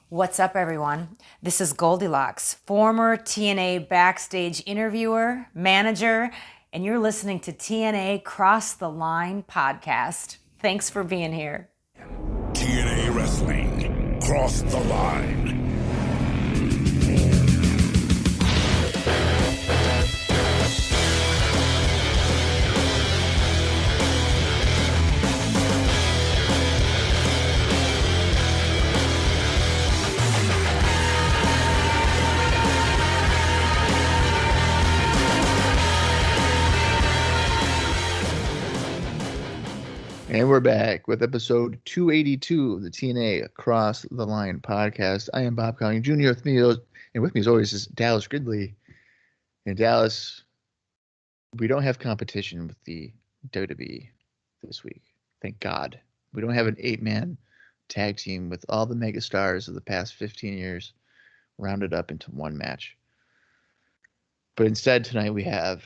What's up, everyone? This is Goldilocks, former TNA backstage interviewer, manager, and you're listening to TNA Cross the Line podcast. Thanks for being here. TNA Wrestling, Cross the Line. And we're back with episode 282 of the TNA Across the Line podcast. I am Bob Colling Jr. With me as always is Dallas Gridley. And Dallas, we don't have competition with the WWE this week. Thank God. We don't have an 8-man tag team with all the megastars of the past 15 years rounded up into one match. But instead tonight we have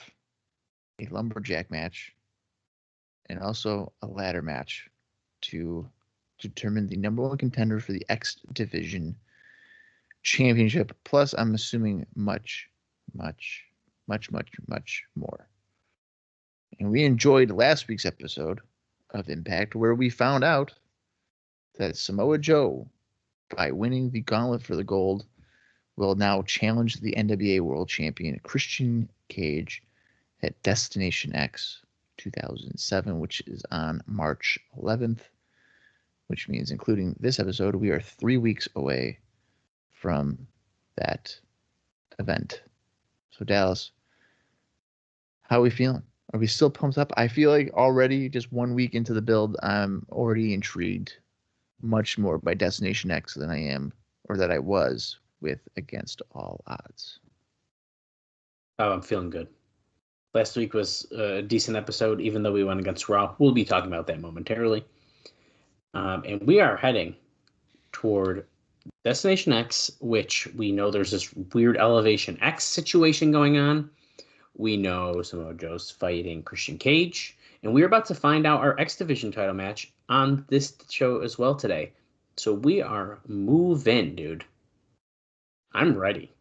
a Lumberjack match and also a ladder match to determine the number one contender for the X Division Championship. Plus, I'm assuming much more. And we enjoyed last week's episode of Impact, where we found out that Samoa Joe, by winning the gauntlet for the gold, will now challenge the NWA World Champion Christian Cage at Destination X 2007, which is on March 11th, which means, including this episode, we are 3 weeks away from that event. So, Dallas, how are we feeling? Are we still pumped up? I feel like already, just 1 week into the build, I'm already intrigued much more by Destination X than I am, or that I was, with Against All Odds. Oh, I'm feeling good. Last week was a decent episode, even though we went against Raw. We'll be talking about that momentarily. And we are heading toward Destination X, which we know there's this weird Elevation X situation going on. We know Samoa Joe's fighting Christian Cage. And we're about to find out our X Division title match on this show as well today. So we are moving, dude. I'm ready.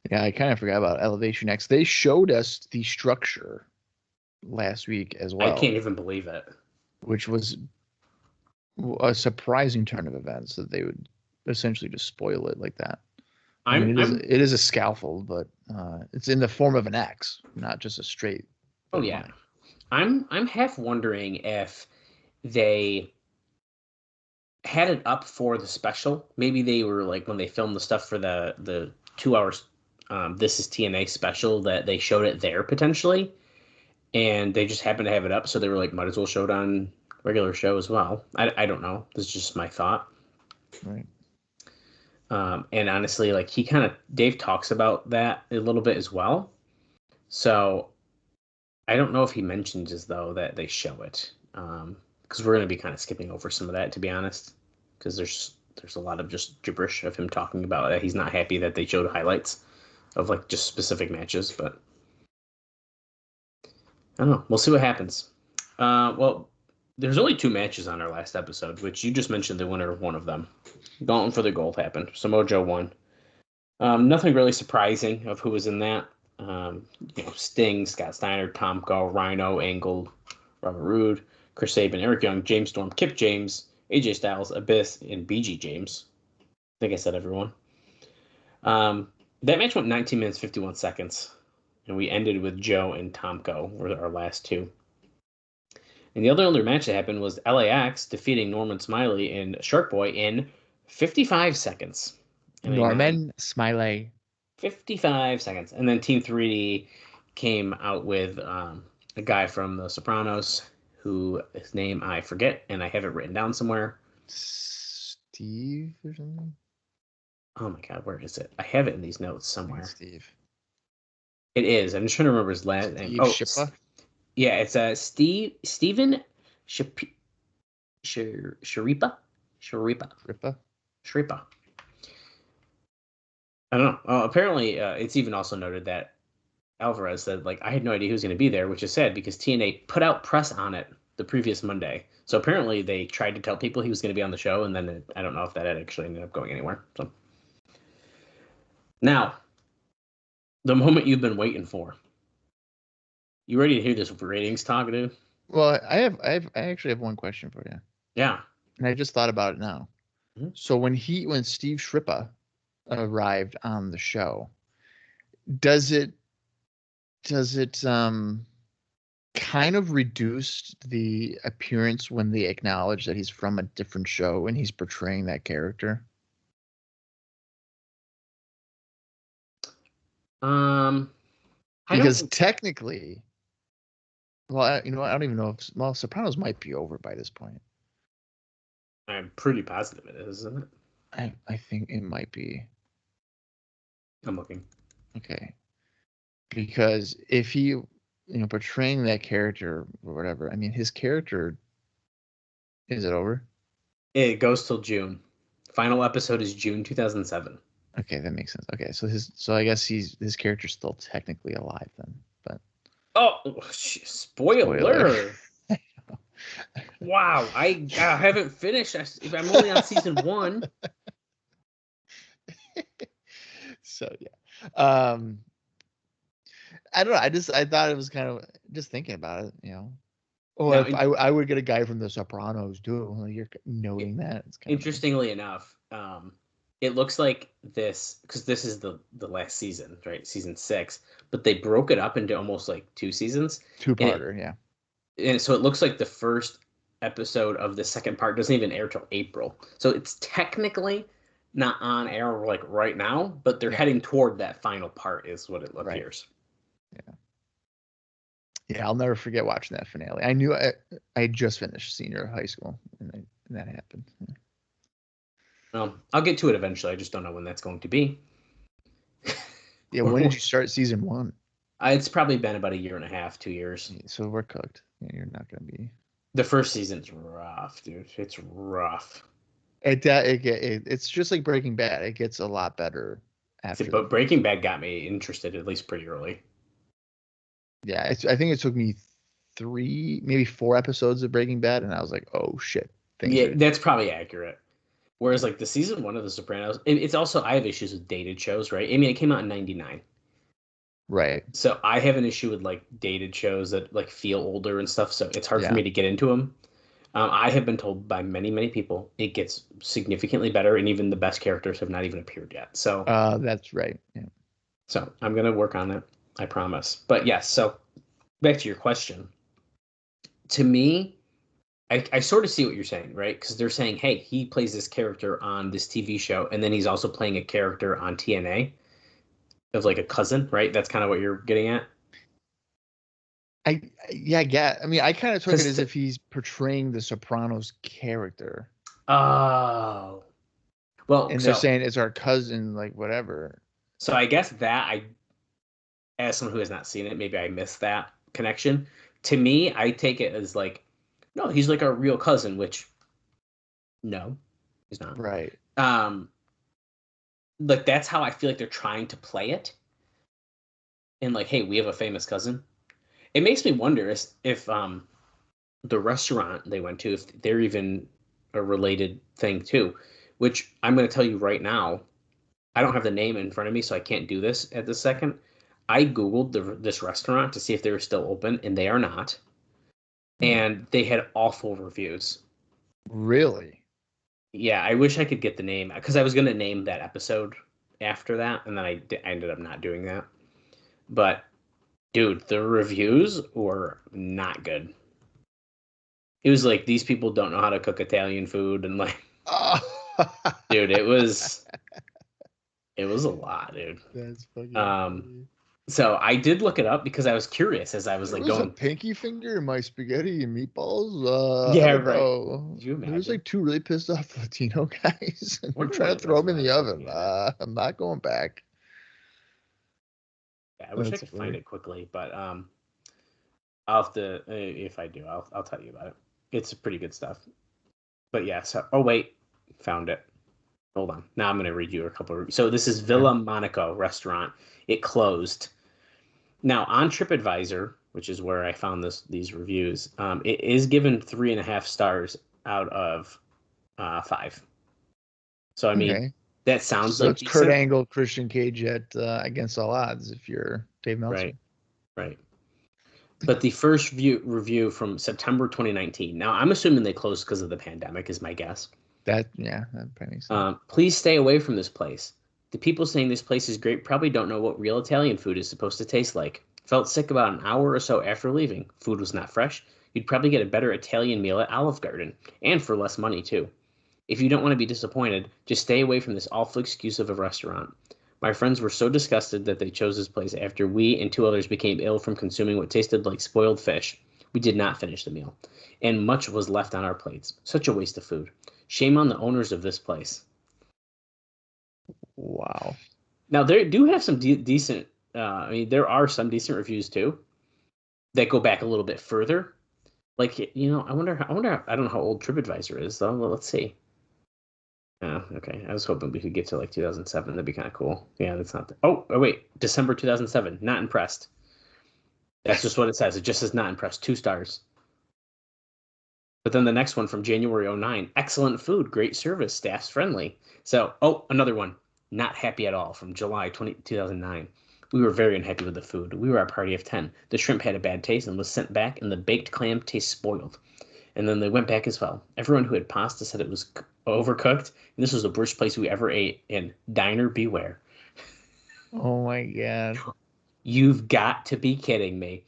Yeah, I kind of forgot about Elevation X. They showed us the structure last week as well. I can't even believe it. Which was a surprising turn of events that they would essentially just spoil it like that. It is a scaffold, but it's in the form of an X, not just a straight. Oh yeah, line. I'm half wondering if they had it up for the special. Maybe they were like, when they filmed the stuff for the 2 hours. This is TNA special, that they showed it there potentially, and they just happened to have it up, so they were like, might as well show it on regular show as well. I don't know. This is just my thought. Right. And honestly, like, Dave talks about that a little bit as well. So I don't know if he mentions as though that they show it, because we're going to be kind of skipping over some of that, to be honest, because there's a lot of just gibberish of him talking about that he's not happy that they showed highlights of like just specific matches, but I don't know. We'll see what happens. Well, there's only 2 matches on our last episode, which you just mentioned the winner of one of them. Gauntlet for the gold happened. Samoa Joe won. Nothing really surprising of who was in that. Sting, Scott Steiner, Tomko, Rhino, Angle, Robert Roode, Chris Sabin, Eric Young, James Storm, Kip James, AJ Styles, Abyss, and BG James. I think I said everyone. That match went 19 minutes, 51 seconds, and we ended with Joe and Tomko were our last 2. And the other match that happened was LAX defeating Norman Smiley and Shark Boy in 55 seconds. Norman Smiley. 55 seconds. And then Team 3D came out with a guy from The Sopranos, his name I forget, and I have it written down somewhere. Steve or something? Oh my God, where is it? I have it in these notes somewhere. Steve. It is. I'm just trying to remember his last name. Schirripa? Yeah, it's Steven Schirripa. I don't know. Apparently, it's even also noted that Alvarez said, like, I had no idea who was going to be there, which is sad because TNA put out press on it the previous Monday. So apparently they tried to tell people he was going to be on the show, and then I don't know if that had actually ended up going anywhere. So now, the moment you've been waiting for. You ready to hear this ratings talk, dude? Well, I actually have one question for you. Yeah. And I just thought about it now. Mm-hmm. So when Steve Schirripa arrived on the show, does it kind of reduce the appearance when they acknowledge that he's from a different show and he's portraying that character? Because technically, well, you know what? I don't even know if Sopranos might be over by this point. I'm pretty positive it is, isn't it? I think it might be. I'm looking. Okay. Because if he, portraying that character or whatever, I mean, his character, is it over? It goes till June. Final episode is June 2007. Okay, that makes sense. Okay, so I guess his character's still technically alive then, but. Oh, spoiler. Wow, I haven't finished. I'm only on season 1. So yeah, I don't know. I thought it was kind of just thinking about it, Oh, now, if I would get a guy from The Sopranos too. Well, you're noting that. It's kind interestingly enough, it looks like this because this is the last season, right? Season 6, but they broke it up into almost like 2 seasons. 2-parter, yeah. And so it looks like the first episode of the second part doesn't even air till April. So it's technically not on air like right now, but they're heading toward that final part is what it appears. Yeah. Yeah, I'll never forget watching that finale. I knew I had just finished senior high school and that happened. Yeah. Well, I'll get to it eventually. I just don't know when that's going to be. Yeah, when did you start season 1? It's probably been about 1.5 years, 2 years. So we're cooked. Yeah, you're not going to be. The first season's rough, dude. It's rough. It's just like Breaking Bad. It gets a lot better after. But Breaking Bad got me interested at least pretty early. Yeah, I think it took me 3, maybe 4 episodes of Breaking Bad, and I was like, oh shit. That's probably accurate. Whereas like the season 1 of The Sopranos, and it's also I have issues with dated shows, right? I mean, it came out in '99. Right. So I have an issue with like dated shows that like feel older and stuff. So it's hard for me to get into them. I have been told by many, many people it gets significantly better, and even the best characters have not even appeared yet. So that's right. Yeah. So I'm gonna work on it. I promise. But yes. So back to your question. To me, I sort of see what you're saying, right? Because they're saying, hey, he plays this character on this TV show, and then he's also playing a character on TNA. Of like a cousin, right? That's kind of what you're getting at. I mean, I kind of took it as if he's portraying the Sopranos character. Oh, well, and they're saying it's our cousin, like whatever. So I guess that as someone who has not seen it, maybe I missed that connection. To me, I take it as like, no, he's like our real cousin, which, no, he's not. Right. Like that's how I feel like they're trying to play it. And like, hey, we have a famous cousin. It makes me wonder if the restaurant they went to, if they're even a related thing too, which I'm going to tell you right now. I don't have the name in front of me, so I can't do this at this second. I Googled this restaurant to see if they were still open, and they are not. And they had awful reviews. Really? Yeah, I wish I could get the name because I was going to name that episode after that, and then I ended up not doing that. But, dude, the reviews were not good. It was like, these people don't know how to cook Italian food, and like, dude, it was a lot, dude. That's fucking So I did look it up because I was curious as I was like going. A pinky finger in my spaghetti and meatballs. Yeah, right. There's like 2 really pissed off Latino guys. And we're trying to throw them in the oven. I'm not going back. Yeah, I wish I could find it quickly, but I'll have to. If I do, I'll tell you about it. It's pretty good stuff. But yeah. So wait, found it. Hold on. Now I'm going to read you a couple of. So this is Villa Monaco restaurant. It closed. Now, on TripAdvisor, which is where I found these reviews. It is given 3.5 stars out of 5. So I mean, Okay. that sounds So like it's Kurt decent. Angle, Christian Cage at Against All Odds if you're Dave Meltzer. Right. But the first review from September 2019. Now I'm assuming they closed because of the pandemic, is my guess. That probably makes sense. Please stay away from this place. The people saying this place is great probably don't know what real Italian food is supposed to taste like. Felt sick about an hour or so after leaving. Food was not fresh. You'd probably get a better Italian meal at Olive Garden, and for less money too. If you don't want to be disappointed, just stay away from this awful excuse of a restaurant. My friends were so disgusted that they chose this place after we and 2 others became ill from consuming what tasted like spoiled fish. We did not finish the meal, and much was left on our plates. Such a waste of food. Shame on the owners of this place. Wow. Now, they do have some decent, there are some decent reviews too that go back a little bit further. Like, I wonder, I don't know how old TripAdvisor is, though. Well, let's see. Oh, okay. I was hoping we could get to like 2007. That'd be kind of cool. Yeah, that's not. Oh, wait. December 2007. Not impressed. That's just what it says. It just says not impressed. 2 stars. But then the next one from January 2009. Excellent food. Great service. Staff's friendly. So, another one. Not happy at all from July 2009. We were very unhappy with the food. We were a party of 10. The shrimp had a bad taste and was sent back, and the baked clam tastes spoiled. And then they went back as well. Everyone who had pasta said it was overcooked. And this was the worst place we ever ate in. Diner beware. Oh my God. You've got to be kidding me.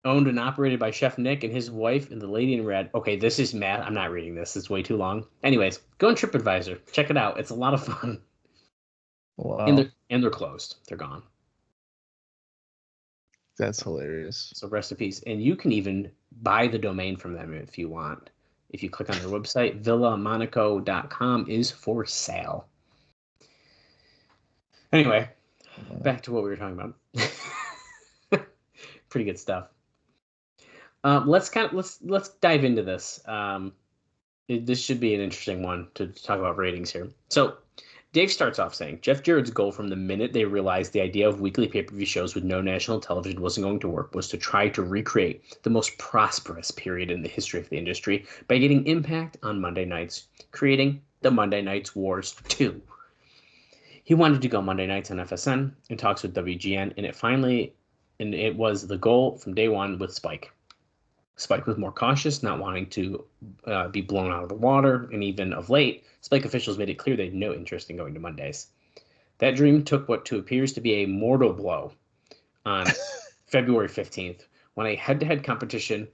Owned and operated by Chef Nick and his wife and the lady in red. Okay, this is mad. I'm not reading this. It's way too long. Anyways, go on TripAdvisor. Check it out. It's a lot of fun. Wow. And they're closed. They're gone. That's hilarious. So rest in peace. And you can even buy the domain from them if you want. If you click on their website, villamonaco.com is for sale. Anyway, back to what we were talking about. Pretty good stuff. Let's dive into this. This should be an interesting one to talk about ratings here. So Dave starts off saying, Jeff Jarrett's goal from the minute they realized the idea of weekly pay-per-view shows with no national television wasn't going to work was to try to recreate the most prosperous period in the history of the industry by getting Impact on Monday nights, creating the Monday Nights Wars 2. He wanted to go Monday nights on FSN in talks with WGN, and it was the goal from day one with Spike. Spike was more cautious, not wanting to be blown out of the water, and even of late, Spike officials made it clear they had no interest in going to Mondays. That dream took what appears to be a mortal blow on February 15th, when a head-to-head competition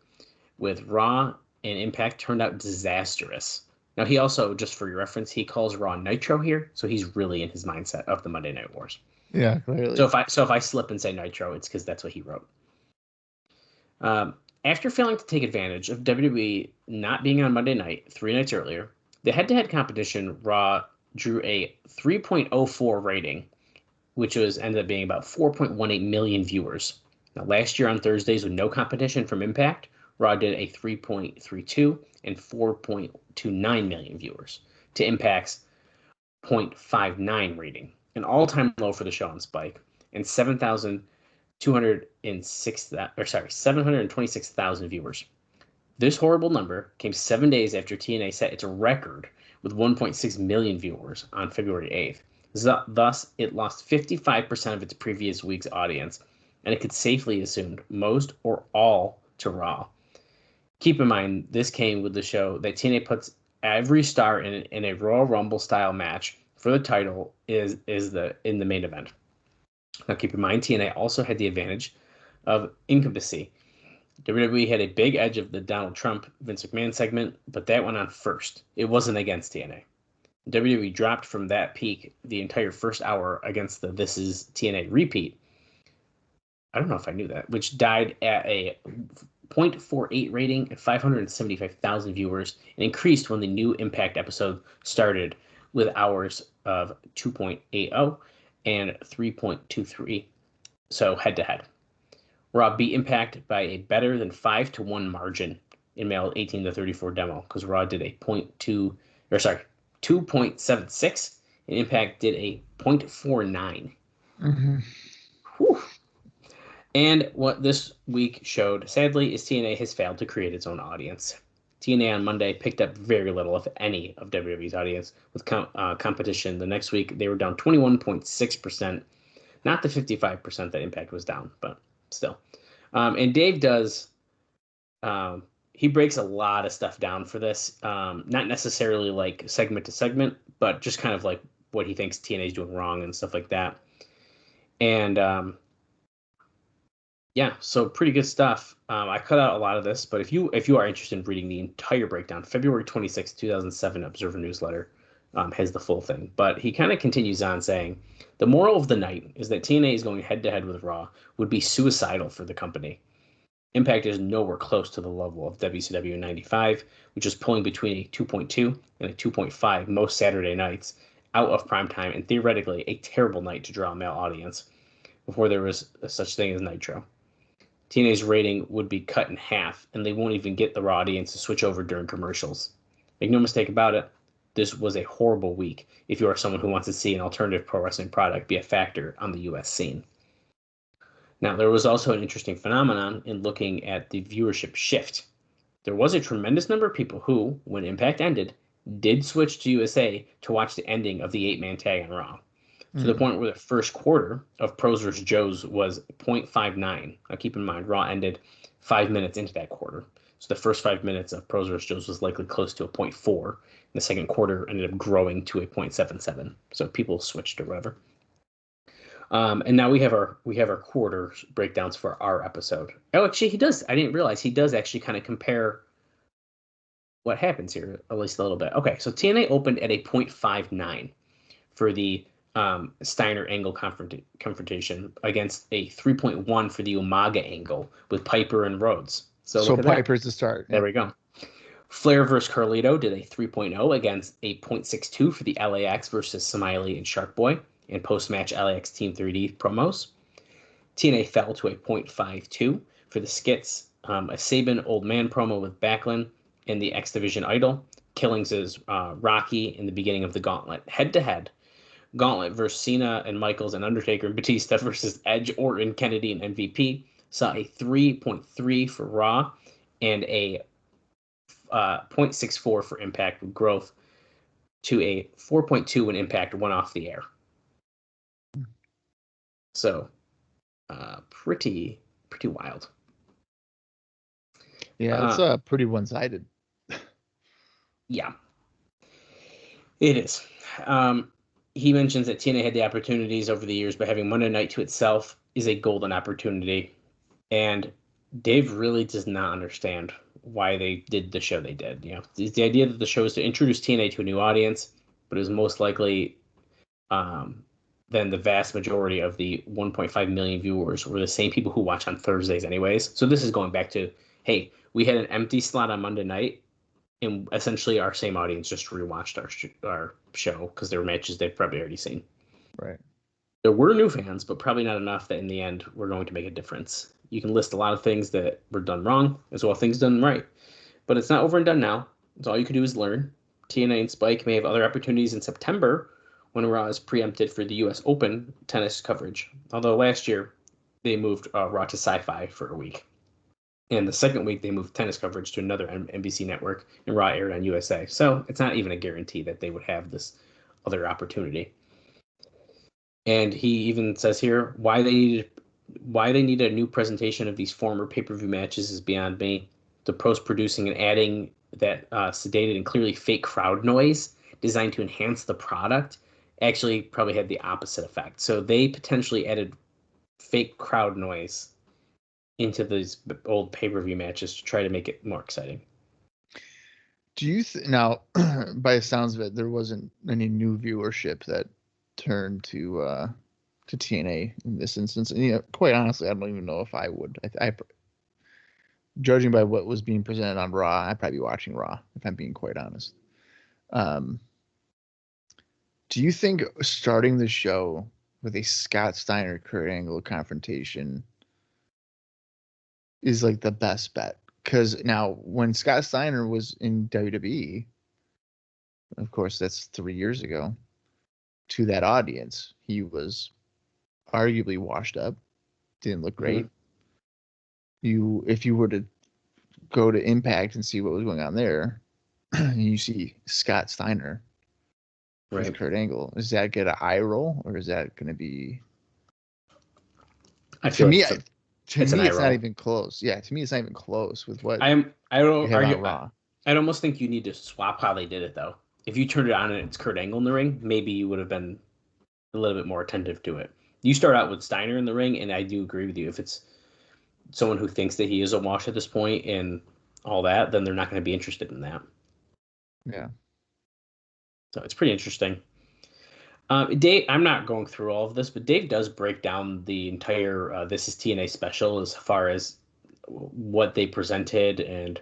with Raw and Impact turned out disastrous. Now, he also, just for your reference, he calls Raw Nitro here, so he's really in his mindset of the Monday Night Wars. Yeah, clearly. So if I slip and say Nitro, it's because that's what he wrote. After failing to take advantage of WWE not being on Monday night 3 nights earlier, the head-to-head competition Raw drew a 3.04 rating, which ended up being about 4.18 million viewers. Now, last year on Thursdays with no competition from Impact, Raw did a 3.32 and 4.29 million viewers to Impact's 0.59 rating, an all-time low for the show on Spike, and 726,000 viewers. This horrible number came 7 days after TNA set its record with 1.6 million viewers on February 8th. Thus, it lost 55% of its previous week's audience, and it could safely assume most or all to Raw. Keep in mind, this came with the show that TNA puts every star in a Royal Rumble style match for the title in the main event. Now, keep in mind, TNA also had the advantage of incumbency. WWE had a big edge of the Donald Trump Vince McMahon segment, but that went on first. It wasn't against TNA. WWE dropped from that peak the entire first hour against the This Is TNA repeat. I don't know if I knew that, which died at a 0.48 rating and 575,000 viewers, and increased when the new Impact episode started with hours of 2.80 and 3.23, so head-to-head. Raw beat Impact by a better than 5-1 margin in male 18 to 34 demo, because Raw did a 2.76, and Impact did a 0.49. Mm-hmm. Whew. And what this week showed, sadly, is TNA has failed to create its own audience. TNA on Monday picked up very little, if any, of WWE's audience with competition. The next week, they were down 21.6%, not the 55% that Impact was down, but still. And Dave does, he breaks a lot of stuff down for this, not necessarily like segment to segment, but just kind of like what he thinks TNA is doing wrong and stuff like that. And yeah, so pretty good stuff. I cut out a lot of this, but if you are interested in reading the entire breakdown, February 26, 2007 Observer Newsletter has the full thing. But he kind of continues on saying, the moral of the night is that TNA is going head-to-head with Raw would be suicidal for the company. Impact is nowhere close to the level of WCW in 95, which is pulling between a 2.2 and a 2.5 most Saturday nights out of primetime and theoretically a terrible night to draw a male audience before there was such thing as Nitro. TNA's rating would be cut in half, and they won't even get the Raw audience to switch over during commercials. Make no mistake about it, this was a horrible week if you are someone who wants to see an alternative pro wrestling product be a factor on the U.S. scene. Now, there was also an interesting phenomenon in looking at the viewership shift. There was a tremendous number of people who, when Impact ended, did switch to USA to watch the ending of the 8-man tag on Raw. To the point where the first quarter of Pros vs. Joes was 0.59. Now keep in mind, Raw ended 5 minutes into that quarter. So the first 5 minutes of Pros vs. Joes was likely close to a 0.4. And the second quarter ended up growing to a 0.77. So people switched or whatever. And now we have our quarter breakdowns for our episode. Oh, actually, he does. I didn't realize he does actually kind of compare what happens here, at least a little bit. Okay, so TNA opened at a 0.59 for the Steiner Angle confrontation against a 3.1 for the Umaga Angle with Piper and Rhodes. So Piper's the start. There we go. Flair versus Carlito did a 3.0 against a 0.62 for the LAX versus Smiley and Shark Boy and post-match LAX Team 3D promos. TNA fell to a 0.52 for the skits, a Sabin Old Man promo with Backlund and the X Division Idol, Killings' Rocky in the beginning of the Gauntlet. Head-to-head, Gauntlet versus Cena and Michaels and Undertaker and Batista versus Edge, Orton, Kennedy, and MVP saw a 3.3 for Raw and a 0.64 for Impact, with growth to a 4.2 when Impact went off the air. So, pretty wild. Yeah, it's pretty one-sided. Yeah, it is. He mentions that TNA had the opportunities over the years, but having Monday Night to itself is a golden opportunity. And Dave really does not understand why they did the show they did. You know, the idea that the show is to introduce TNA to a new audience, but it was most likely then the vast majority of the 1.5 million viewers were the same people who watch on Thursdays anyways. So this is going back to, hey, we had an empty slot on Monday night, and essentially our same audience just rewatched our show because there were matches they've probably already seen. Right. There were new fans, but probably not enough that in the end we're going to make a difference. You can list a lot of things that were done wrong as well as things done right. But it's not over and done now. So all you can do is learn. TNA and Spike may have other opportunities in September when Raw is preempted for the U.S. Open tennis coverage. Although last year they moved Raw to Sci-Fi for a week. And the second week, they moved tennis coverage to another NBC network, and Raw aired on USA. So it's not even a guarantee that they would have this other opportunity. And he even says here, why they need a new presentation of these former pay-per-view matches is beyond me. The post-producing and adding that sedated and clearly fake crowd noise designed to enhance the product actually probably had the opposite effect. So they potentially added fake crowd noise into these old pay-per-view matches to try to make it more exciting. Do you now, by the sounds of it, there wasn't any new viewership that turned to TNA in this instance? And, you know, quite honestly, I don't even know if I would. I judging by what was being presented on Raw, I'd probably be watching Raw if I'm being quite honest. Do you think starting the show with a Scott Steiner Kurt Angle confrontation is like the best bet? Because now when Scott Steiner was in WWE, of course that's 3 years ago, to that audience, he was arguably washed up, didn't look great. if you were to go to Impact and see what was going on there, and you see Scott Steiner with Right. Kurt Angle, is that get an eye roll, or is that going to be? I feel To me, like it's an eye not roll. even close. Yeah, to me, it's not even close with what I don't you have argue. on Raw. I'd almost think you need to swap how they did it though. If you turned it on and it's Kurt Angle in the ring, maybe you would have been a little bit more attentive to it. You start out with Steiner in the ring, and I do agree with you. If it's someone who thinks that he is a wash at this point and all that, then they're not going to be interested in that. Yeah. So it's pretty interesting. Dave, I'm not going through all of this, but Dave does break down the entire This is TNA special as far as what they presented and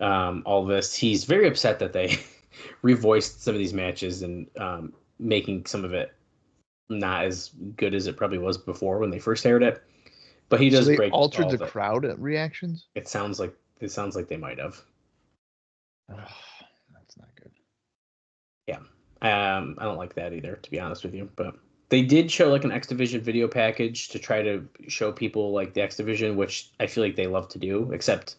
all this. He's very upset that they revoiced some of these matches and making some of it not as good as it probably was before when they first aired it. But he does So they break altered all the of it. crowd reactions. It sounds like they might have. That's not good. Yeah. I don't like that either, to be honest with you. But they did show like an X Division video package to try to show people like the X Division, which I feel like they love to do, except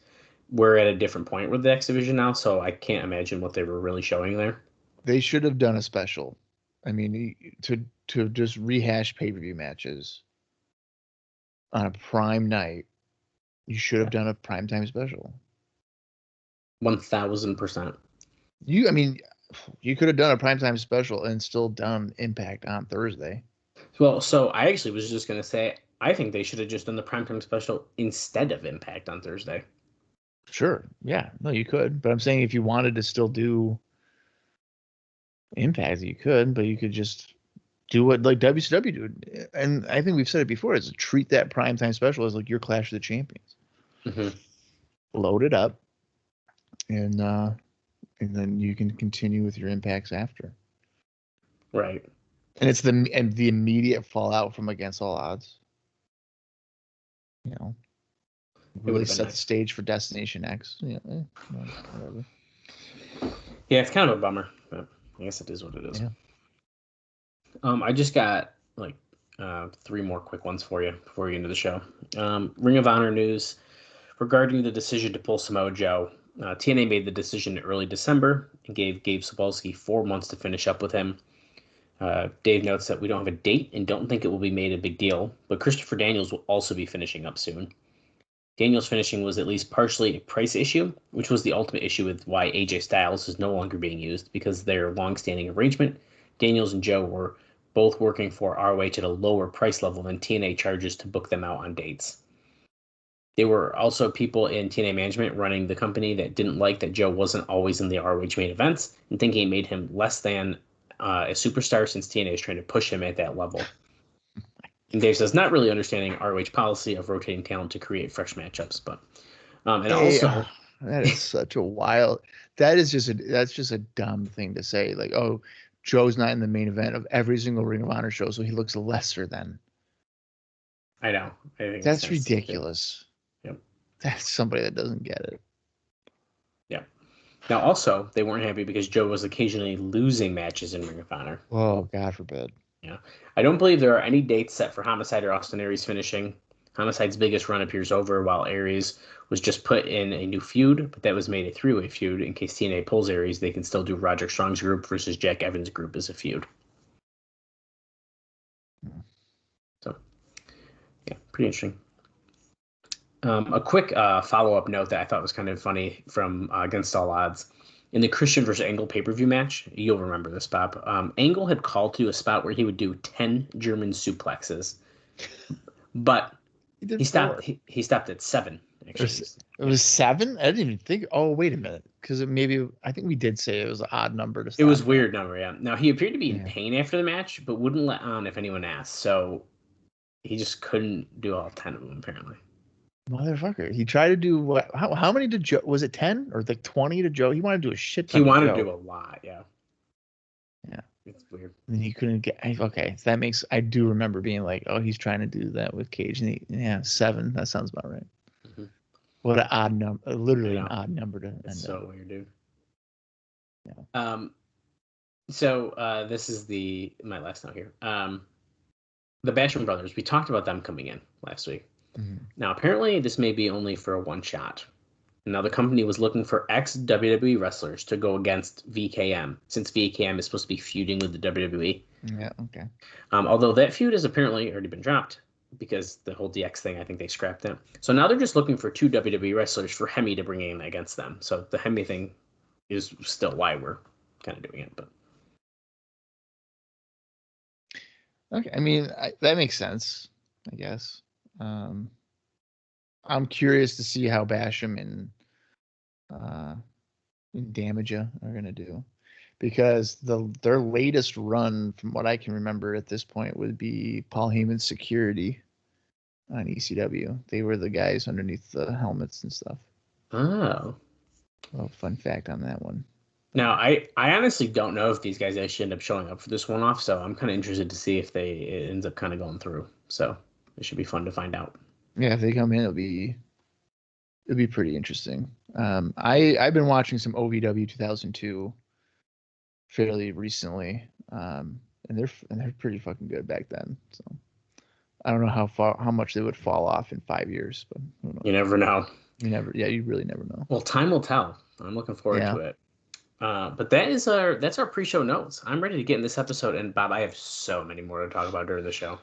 we're at a different point with the X Division now, so I can't imagine what they were really showing there. They should have done a special. I mean, to just rehash pay-per-view matches on a prime night, you should have done a primetime special. 1000%. I mean, you could have done a primetime special and still done Impact on Thursday. Well, so I actually was just going to say, I think they should have just done the primetime special instead of Impact on Thursday. Sure. Yeah. No, you could. But I'm saying if you wanted to still do Impact, you could, but you could just do what like WCW did. And I think we've said it before, is treat that primetime special as like your Clash of the Champions. Mm-hmm. Load it up, and then you can continue with your Impacts after. Right. And it's the immediate fallout from Against All Odds. You know, really set the stage for Destination X. Yeah, whatever. Yeah, it's kind of a bummer, but I guess it is what it is. Yeah. I just got like 3 more quick ones for you before we get into the show. Ring of Honor news regarding the decision to pull Samoa Joe. TNA made the decision in early December and gave Gabe Sapolsky 4 months to finish up with him. Dave notes that we don't have a date and don't think it will be made a big deal, but Christopher Daniels will also be finishing up soon. Daniels finishing was at least partially a price issue, which was the ultimate issue with why AJ Styles is no longer being used, because their long-standing arrangement. Daniels and Joe were both working for ROH at a lower price level than TNA charges to book them out on dates. There were also people in TNA management running the company that didn't like that Joe wasn't always in the ROH main events and thinking it made him less than a superstar since TNA is trying to push him at that level. And Dave says, not really understanding ROH policy of rotating talent to create fresh matchups, but also that is such a wild. That's just a dumb thing to say. Like, oh, Joe's not in the main event of every single Ring of Honor show, so he looks lesser than. I know. I think that's ridiculous. Yep. That's somebody that doesn't get it. Yeah. Now, also, they weren't happy because Joe was occasionally losing matches in Ring of Honor. Oh, God forbid. Yeah. I don't believe there are any dates set for Homicide or Austin Aries finishing. Homicide's biggest run appears over, while Aries was just put in a new feud, but that was made a 3-way feud. In case TNA pulls Aries, they can still do Roderick Strong's group versus Jack Evans' group as a feud. So, yeah, pretty interesting. A quick follow-up note that I thought was kind of funny from Against All Odds. In the Christian versus Angle pay-per-view match, you'll remember this, Bob. Angle had called to a spot where he would do 10 German suplexes, but he stopped. He stopped at 7. Actually, it was 7. I didn't even think. Oh, wait a minute, because I think we did say it was an odd number to stop. It was a weird number, yeah. Now he appeared to be in pain after the match, but wouldn't let on if anyone asked. So he just couldn't do all 10 of them, apparently. Motherfucker. He tried to do what? How many did Joe? Was it 10 or like 20 to Joe? He wanted to do a shit ton. He wanted to do a lot, yeah. Yeah. It's weird. And he couldn't get. Okay. So that makes. I do remember being like, oh, he's trying to do that with Cage. And 7. That sounds about right. Mm-hmm. What an odd number. Literally an odd number to end up. So weird, dude. Yeah. So this is my last note here. The Basham brothers, we talked about them coming in last week. Now, apparently, this may be only for a one shot. Now, the company was looking for ex-WWE wrestlers to go against VKM, since VKM is supposed to be feuding with the WWE. Yeah, okay. Although that feud has apparently already been dropped because the whole DX thing, I think they scrapped that. So now they're just looking for 2 WWE wrestlers for Hemi to bring in against them. So the Hemi thing is still why we're kind of doing it. But Okay, I mean, that makes sense, I guess. I'm curious to see how Basham and Damaja are gonna do, because their latest run, from what I can remember at this point, would be Paul Heyman's security on ECW. They were the guys underneath the helmets and stuff. oh, Well, fun fact on that one. now I honestly don't know if these guys actually end up showing up for this one off. So I'm kind of interested to see if it ends up kind of going through. So it should be fun to find out. Yeah, if they come in, it'll be pretty interesting. I've been watching some OVW 2002 fairly recently, and they're pretty fucking good back then. So I don't know how much they would fall off in 5 years, but who knows? You never know. You really never know. Well, time will tell. I'm looking forward to it. But that's our pre-show notes. I'm ready to get in this episode, and Bob, I have so many more to talk about during the show.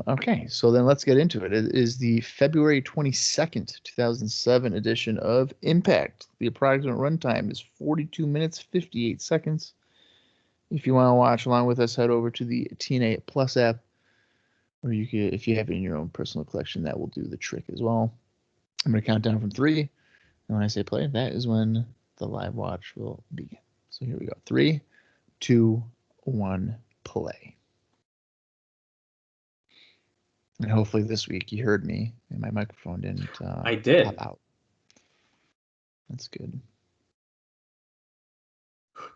Okay, so then let's get into it. It is the February 22nd, 2007 edition of Impact. The approximate runtime is 42 minutes, 58 seconds. If you want to watch along with us, head over to the TNA Plus app, or you could, if you have it in your own personal collection, that will do the trick as well. I'm going to count down from 3, and when I say play, that is when the live watch will begin. So here we go. 3, 2, 1, play. And hopefully this week you heard me and my microphone didn't I did. pop out. That's good.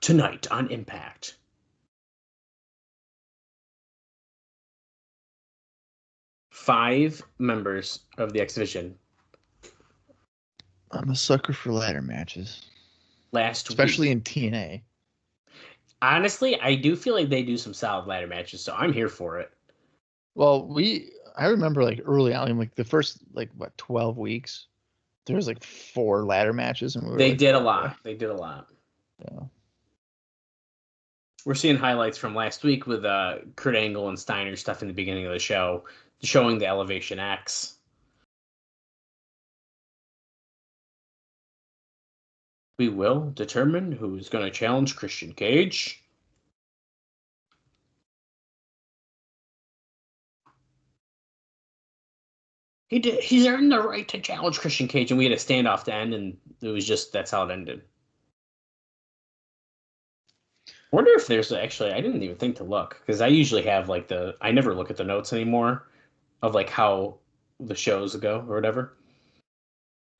Tonight on Impact. Five members of the X Division. I'm a sucker for ladder matches. Especially in TNA. Honestly, I do feel like they do some solid ladder matches, so I'm here for it. Well, I remember like early on, like the first 12 weeks, there was like 4 ladder matches, and they did a lot. They did a lot. Yeah. We're seeing highlights from last week with Kurt Angle and Steiner stuff in the beginning of the show, showing the Elevation X. We will determine who's going to challenge Christian Cage. He's earned the right to challenge Christian Cage, and we had a standoff to end, and it was just, that's how it ended. I wonder if there's actually, I didn't even think to look, because I usually have I never look at the notes anymore of how the shows go or whatever.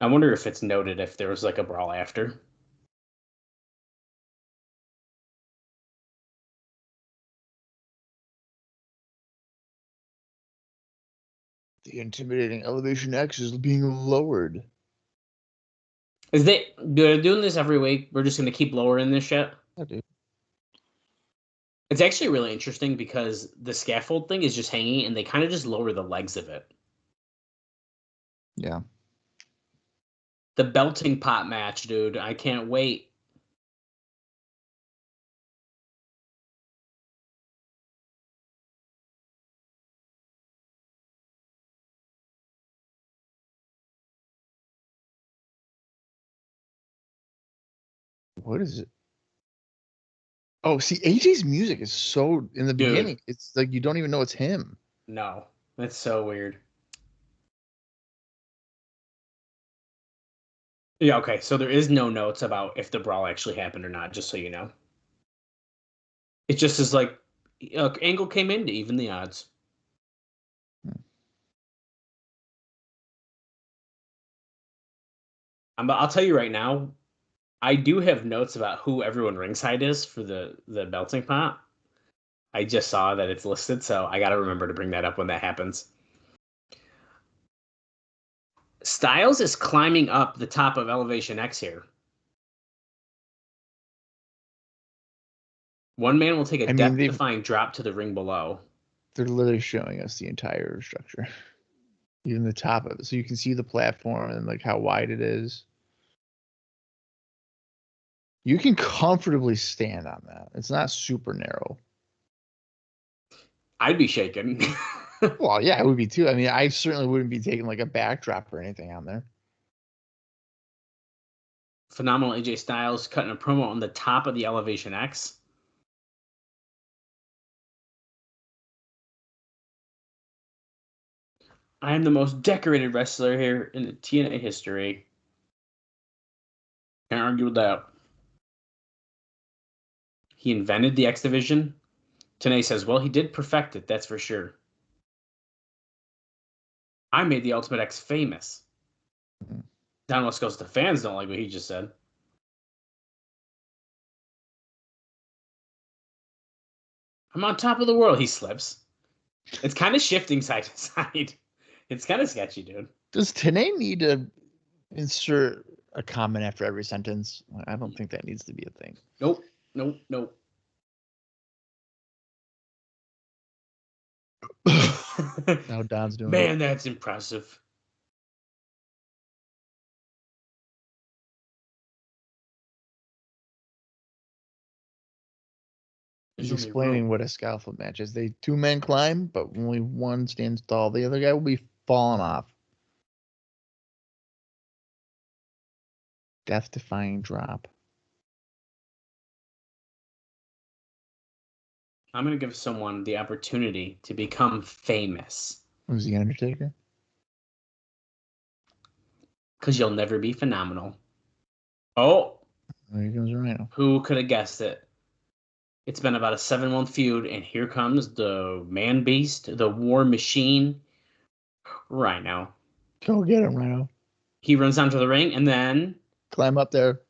I wonder if it's noted if there was a brawl after. The intimidating Elevation X is being lowered. They're doing this every week? We're just going to keep lowering this shit? I do. It's actually really interesting because the scaffold thing is just hanging, and they kind of just lower the legs of it. Yeah. The belting pot match, dude. I can't wait. What is it? Oh, see, AJ's music is so in the beginning. It's like you don't even know it's him. No, that's so weird. Yeah, okay, so there is no notes about if the brawl actually happened or not, just so you know. It just is Angle came in to even the odds. I'll tell you right now, I do have notes about who everyone ringside is for the belting pot. I just saw that it's listed, so I got to remember to bring that up when that happens. Styles is climbing up the top of Elevation X here. One man will take a death-defying drop to the ring below. They're literally showing us the entire structure. Even the top of it, so you can see the platform and like how wide it is. You can comfortably stand on that. It's not super narrow. I'd be shaking. Well, yeah, it would be too. I mean, I certainly wouldn't be taking like a backdrop or anything on there. Phenomenal AJ Styles cutting a promo on the top of the Elevation X. I am the most decorated wrestler here in the TNA history. Can't argue with that. He invented the X Division. TNA says, well, he did perfect it, that's for sure. I made the Ultimate X famous. Down West Coast, the fans don't like what he just said. I'm on top of the world, he slips. It's kind of shifting side to side. It's kind of sketchy, dude. Does TNA need to insert a comment after every sentence? I don't think that needs to be a thing. Nope. Now Don's doing Man, that's impressive. He's explaining what a scaffold match is. They 2 men climb, but only one stands tall. The other guy will be falling off. Death-defying drop. I'm going to give someone the opportunity to become famous. Was the Undertaker? Because you'll never be phenomenal. Oh! There comes Rhino. Who could have guessed it? It's been about a 7-month feud, and here comes the man beast, the war machine, Rhino. Go get him, Rhino. He runs down to the ring, and then... Climb up there.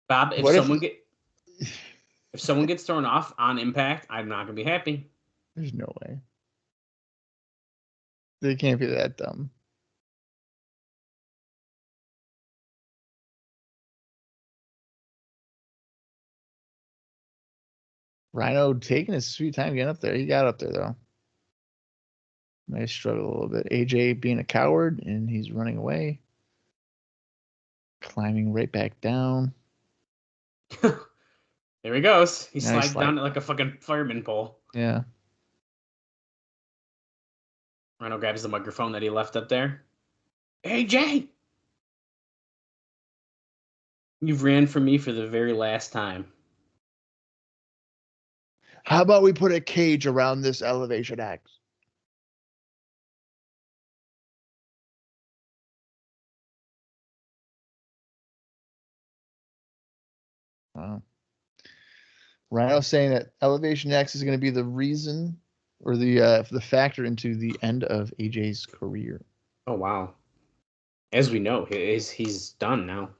Bob, if someone gets thrown off on Impact, I'm not going to be happy. There's no way. They can't be that dumb. Rhino taking his sweet time getting up there. He got up there, though. Might struggle a little bit. AJ being a coward, and he's running away. Climbing right back down. There he goes. He Nice slides down like a fucking fireman pole. Yeah. Rhino grabs the microphone that he left up there. AJ! You've ran from me for the very last time. How about we put a cage around this Elevation X? Wow. Rhino saying that Elevation X is going to be the reason or the factor into the end of AJ's career. Oh, wow. As we know, he's done now.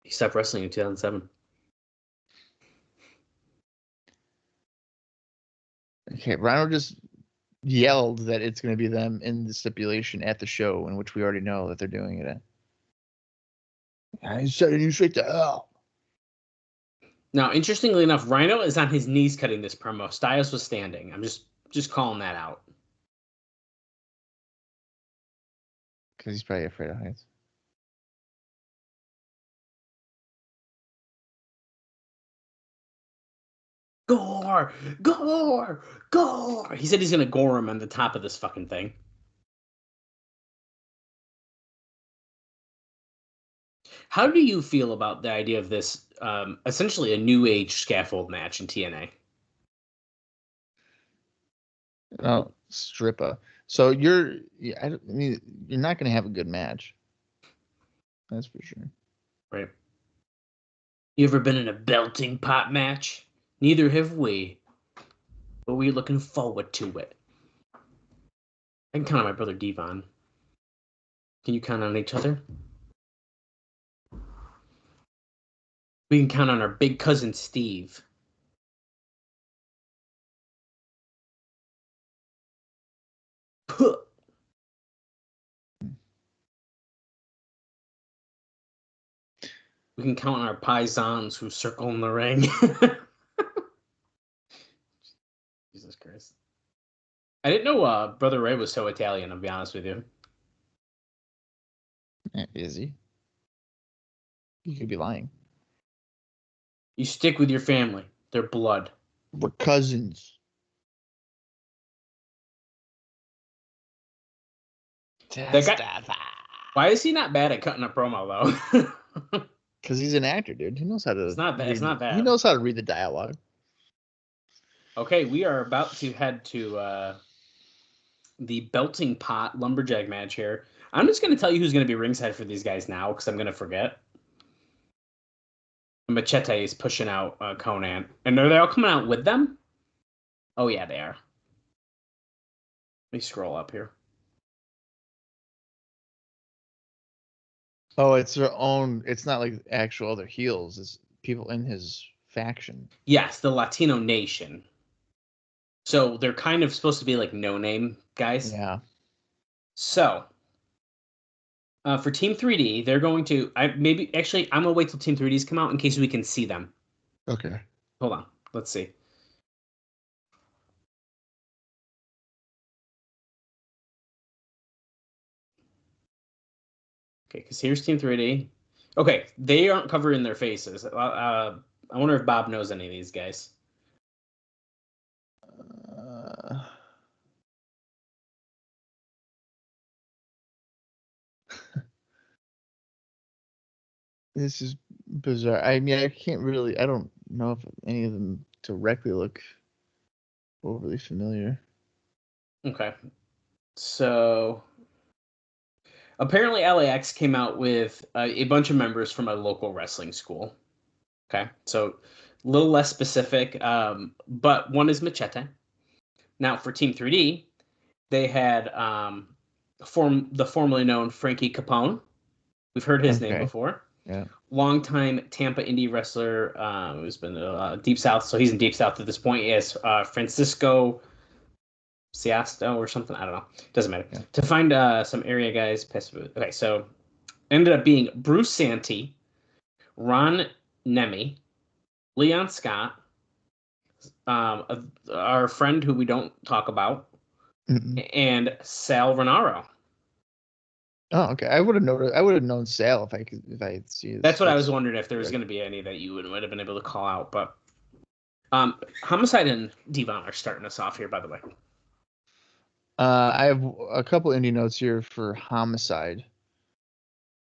He stopped wrestling in 2007. Okay, Rhino just yelled that it's going to be them in the stipulation at the show, in which we already know that they're doing it at. I said you straight to hell. Now, interestingly enough, Rhino is on his knees cutting this promo. Styles was standing. I'm just calling that out. Because he's probably afraid of heights. Gore! Gore! Gore! He said he's going to gore him on the top of this fucking thing. How do you feel about the idea of this, essentially a new age scaffold match in TNA? Oh, Schirripa. So you're not going to have a good match. That's for sure. Right. You ever been in a belting pot match? Neither have we. But we're looking forward to it. I can count on my brother Devon. Can you count on each other? We can count on our big cousin Steve. Puh. We can count on our paisans who circle in the ring. Jesus Christ. I didn't know Brother Ray was so Italian, I'll be honest with you. Is he? You could be lying. You stick with your family. Their blood. We're cousins. Why is he not bad at cutting a promo, though? Because he's an actor, dude. He knows how to. It's not bad. He knows how to read the dialogue. Okay, we are about to head to the belting pot lumberjack match here. I'm just going to tell you who's going to be ringside for these guys now, because I'm going to forget. Machete is pushing out Conan. And are they all coming out with them? Oh, yeah, they are. Let me scroll up here. Oh, it's their own. It's not like actual other heels. It's people in his faction. Yes, the Latino Nation. So they're kind of supposed to be like no-name guys. Yeah. So for Team 3D, they're going to. I'm gonna wait till Team 3Ds come out in case we can see them. Okay. Hold on. Let's see. Okay, because here's Team 3D. Okay, they aren't covering their faces. I wonder if Bob knows any of these guys. This is bizarre. I mean, I don't know if any of them directly look overly familiar. Okay. So apparently LAX came out with a bunch of members from a local wrestling school. Okay. So a little less specific, but one is Machete. Now for Team 3D, they had the formerly known Frankie Capone. We've heard his name before. Yeah. Longtime Tampa indie wrestler who's been Deep South. So he's in Deep South at this point. He has Francisco Siasto or something. I don't know. Doesn't matter. Yeah. To find some area guys. Okay, so ended up being Bruce Santee, Ron Nemi, Leon Scott, our friend who we don't talk about, and Sal Renaro. Oh, okay. I would have known Sal if I had seen. That's what I was wondering, if there was going to be any that you would have been able to call out. But Homicide and Devon are starting us off here, by the way. I have a couple indie notes here for Homicide.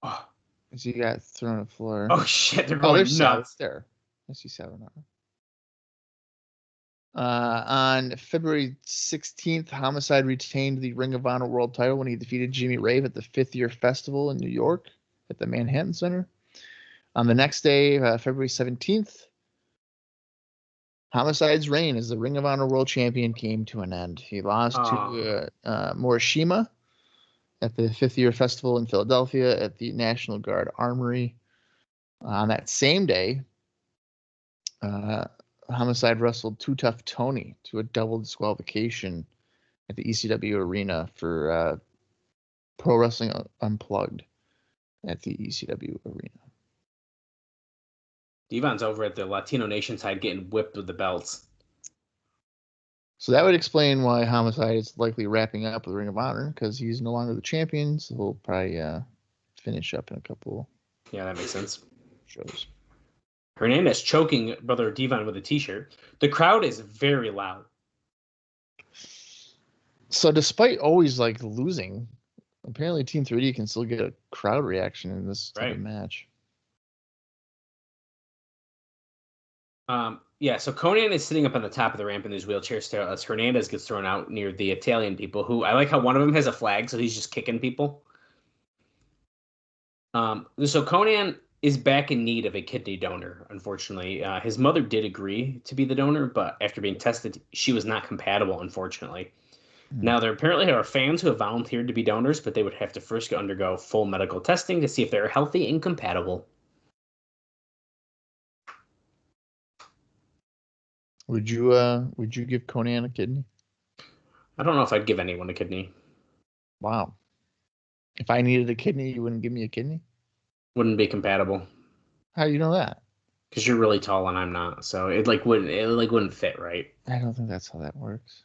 Oh. As he got thrown on the floor. Oh shit! They're going nuts. There. I see 7 on. On February 16th, Homicide retained the Ring of Honor World title when he defeated Jimmy Rave at the 5th Year Festival in New York at the Manhattan Center. On the next day, February 17th, Homicide's reign as the Ring of Honor World Champion came to an end. He lost to Morishima at the 5th Year Festival in Philadelphia at the National Guard Armory. On that same day, Homicide wrestled Too Tough Tony to a double disqualification at the ECW arena for Pro Wrestling Unplugged at the ECW arena. Devon's over at the Latino Nation side getting whipped with the belts. So that would explain why Homicide is likely wrapping up with Ring of Honor, because he's no longer the champion, so he'll probably finish up in a couple. Yeah, that makes sense. Shows. Hernandez choking Brother Devon with a t-shirt. The crowd is very loud. So despite always losing, apparently Team 3D can still get a crowd reaction in this type of match. Yeah, so Conan is sitting up on the top of the ramp in his wheelchair still as Hernandez gets thrown out near the Italian people, who I like how one of them has a flag, so he's just kicking people. So Conan is back in need of a kidney donor, unfortunately. His mother did agree to be the donor, but after being tested, she was not compatible, unfortunately. Now, there apparently are fans who have volunteered to be donors, but they would have to first undergo full medical testing to see if they're healthy and compatible. Would you give Conan a kidney? I don't know if I'd give anyone a kidney. Wow. If I needed a kidney, you wouldn't give me a kidney? Wouldn't be compatible. How do you know that? Because you're really tall and I'm not, so it wouldn't fit right. I don't think that's how that works.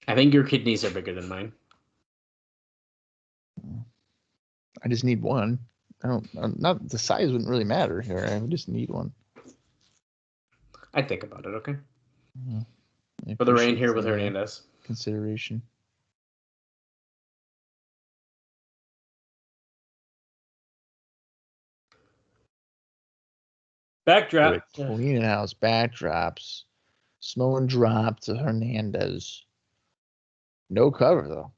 I think your kidneys are bigger than mine. I just need one. Not the size wouldn't really matter here. I just need one. I'd think about it, okay? I For the rain appreciate here with the, Hernandez. consideration. Backdrop. Cleaning house backdrops. Samoan drop to Hernandez. No cover though.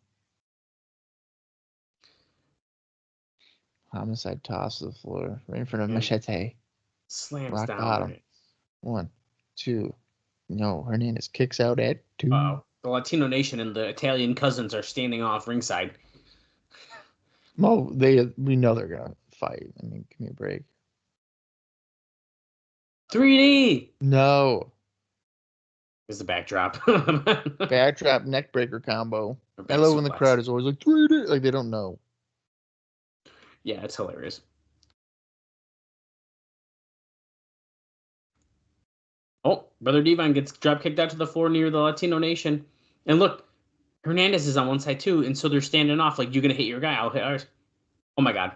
Homicide toss to the floor. Right in front of Machete. Slams Rock down. bottom. 1, 2. No, Hernandez kicks out at 2. Wow. The Latino Nation and the Italian cousins are standing off ringside. No, we know they're gonna fight. I mean, give me a break. 3D. No. Is the backdrop. Backdrop neck breaker combo. I love when the crowd is always like 3D. Like they don't know. Yeah, it's hilarious. Oh, Brother Devon gets drop kicked out to the floor near the Latino Nation. And look, Hernandez is on one side too, and so they're standing off like, you're going to hit your guy, I'll hit ours. Oh my God.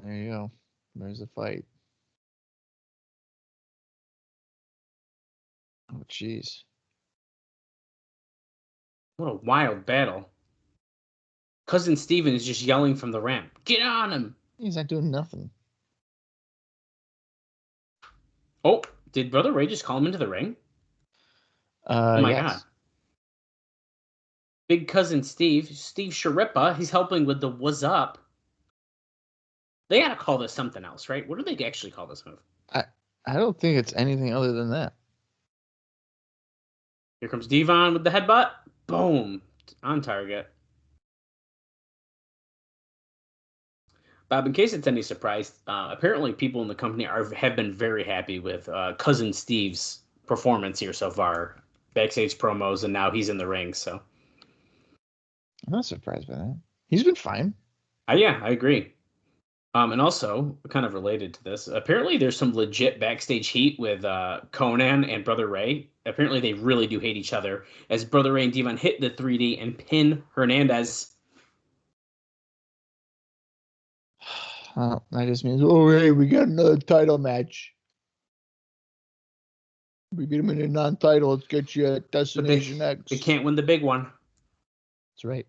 There you go. There's a fight. Oh, jeez. What a wild battle. Cousin Steven is just yelling from the ramp. Get on him. He's not doing nothing. Oh, did Brother Ray just call him into the ring? Oh my yes. God. Big cousin Steve Schirripa, he's helping with the what's up. They gotta call this something else, right? What do they actually call this move? I don't think it's anything other than that. Here comes Devon with the headbutt. Boom. On target. Bob, in case it's any surprise, apparently people in the company have been very happy with Cousin Steve's performance here so far. Backstage promos, and now he's in the ring, so. I'm not surprised by that. He's been fine. Yeah, I agree. And also, kind of related to this, apparently there's some legit backstage heat with Conan and Brother Ray. Apparently they really do hate each other, as Brother Ray and Devon hit the 3D and pin Hernandez. That just means, oh, hey, we got another title match. We get him in a non-title. Let's get you at Destination X. They can't win the big one. That's right.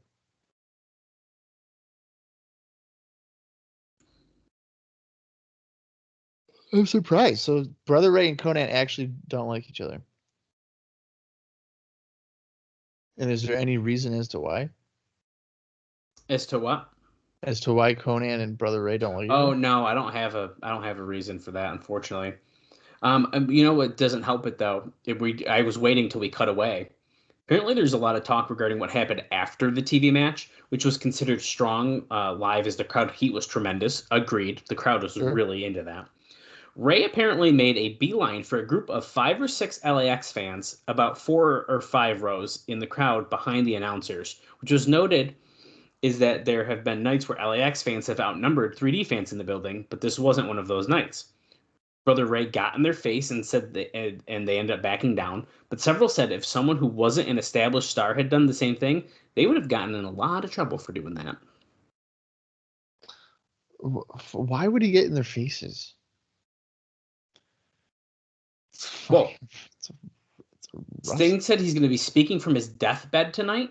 I'm surprised. So Brother Ray and Conan actually don't like each other. And is there any reason as to why? As to what? As to why Conan and Brother Ray don't like each Oh other? no, I don't have a reason for that, unfortunately. You know what doesn't help it though? I was waiting till we cut away. Apparently, there's a lot of talk regarding what happened after the TV match, which was considered strong live, as the crowd heat was tremendous. Agreed, the crowd was really into that. Ray apparently made a beeline for a group of 5 or 6 LAX fans, about 4 or 5 rows in the crowd behind the announcers, which was noted is that there have been nights where LAX fans have outnumbered 3D fans in the building, but this wasn't one of those nights. Brother Ray got in their face and and they ended up backing down, but several said if someone who wasn't an established star had done the same thing, they would have gotten in a lot of trouble for doing that. Why would he get in their faces? Well, Sting said he's going to be speaking from his deathbed tonight.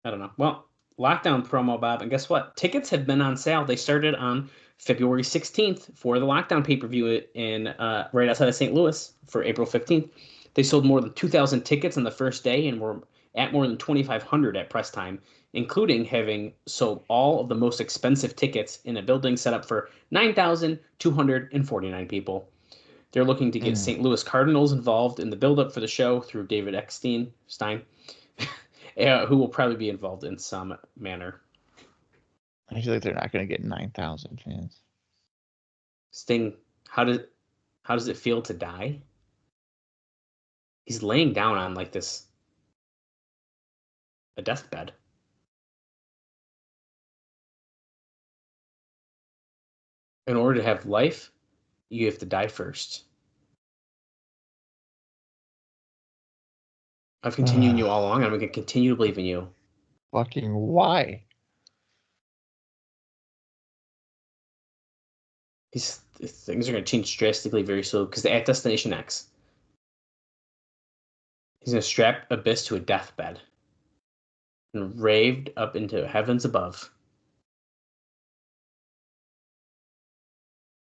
I don't know. Well, lockdown promo, Bob, and guess what? Tickets have been on sale. They started on February 16th for the lockdown pay-per-view in right outside of St. Louis for April 15th. They sold more than 2,000 tickets on the first day and were at more than 2,500 at press time, including having sold all of the most expensive tickets in a building set up for 9,249 people. They're looking to get St. Louis Cardinals involved in the build-up for the show through David Eckstein, who will probably be involved in some manner. I feel like they're not going to get 9,000 fans. Sting, how does it feel to die? He's laying down on like a deathbed. In order to have life, you have to die first. I've continued in you all along. I'm going to continue to believe in you. Fucking why? These things are going to change drastically very soon because at Destination X, he's going to strap Abyss to a deathbed and raved up into heavens above.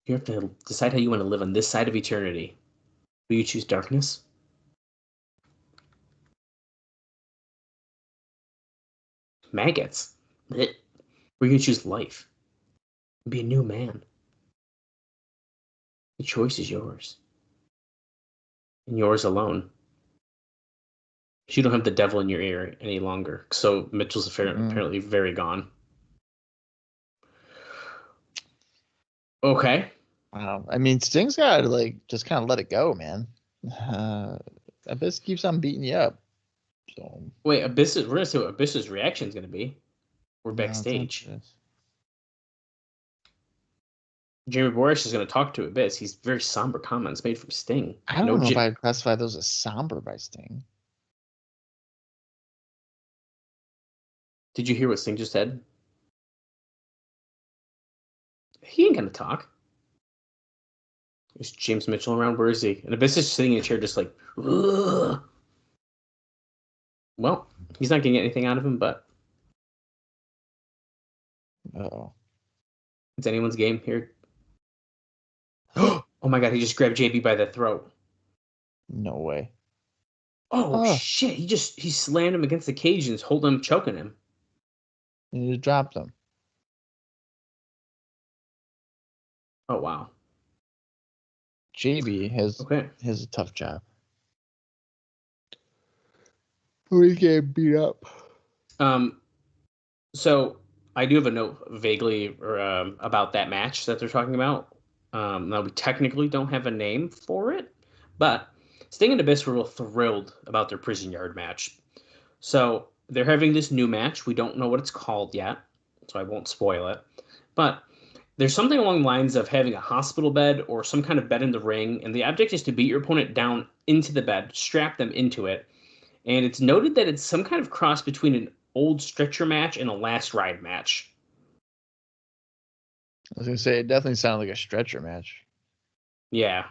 You have to decide how you want to live on this side of eternity. Will you choose darkness? Maggots. Blech. We're going to choose life. Be a new man. The choice is yours. And yours alone. You don't have the devil in your ear any longer. So Mitchell's apparently very gone. Okay. Wow. I mean, Sting's got to just kind of let it go, man. Abyss keeps on beating you up. So wait, we're gonna see what Abyss's reaction is gonna be. We're backstage. Jamie Boris is gonna talk to Abyss. He's very somber comments made from Sting. I don't know if I'd classify those as somber by Sting. Did you hear what Sting just said? He ain't gonna talk. Is James Mitchell around? Where is he? And Abyss is sitting in a chair just like, ugh. Well, he's not gonna get anything out of him, but it's anyone's game here. Oh my god, he just grabbed JB by the throat. No way. Oh shit, he slammed him against the cage and is holding him, choking him. And he just dropped him. Oh wow. JB has a tough job. We get beat up. So I do have a note vaguely about that match that they're talking about. Now we technically don't have a name for it, but Sting and Abyss were real thrilled about their prison yard match. So they're having this new match. We don't know what it's called yet, so I won't spoil it. But there's something along the lines of having a hospital bed or some kind of bed in the ring, and the object is to beat your opponent down into the bed, strap them into it. And it's noted that it's some kind of cross between an old stretcher match and a last ride match. I was going to say, it definitely sounded like a stretcher match. Yeah.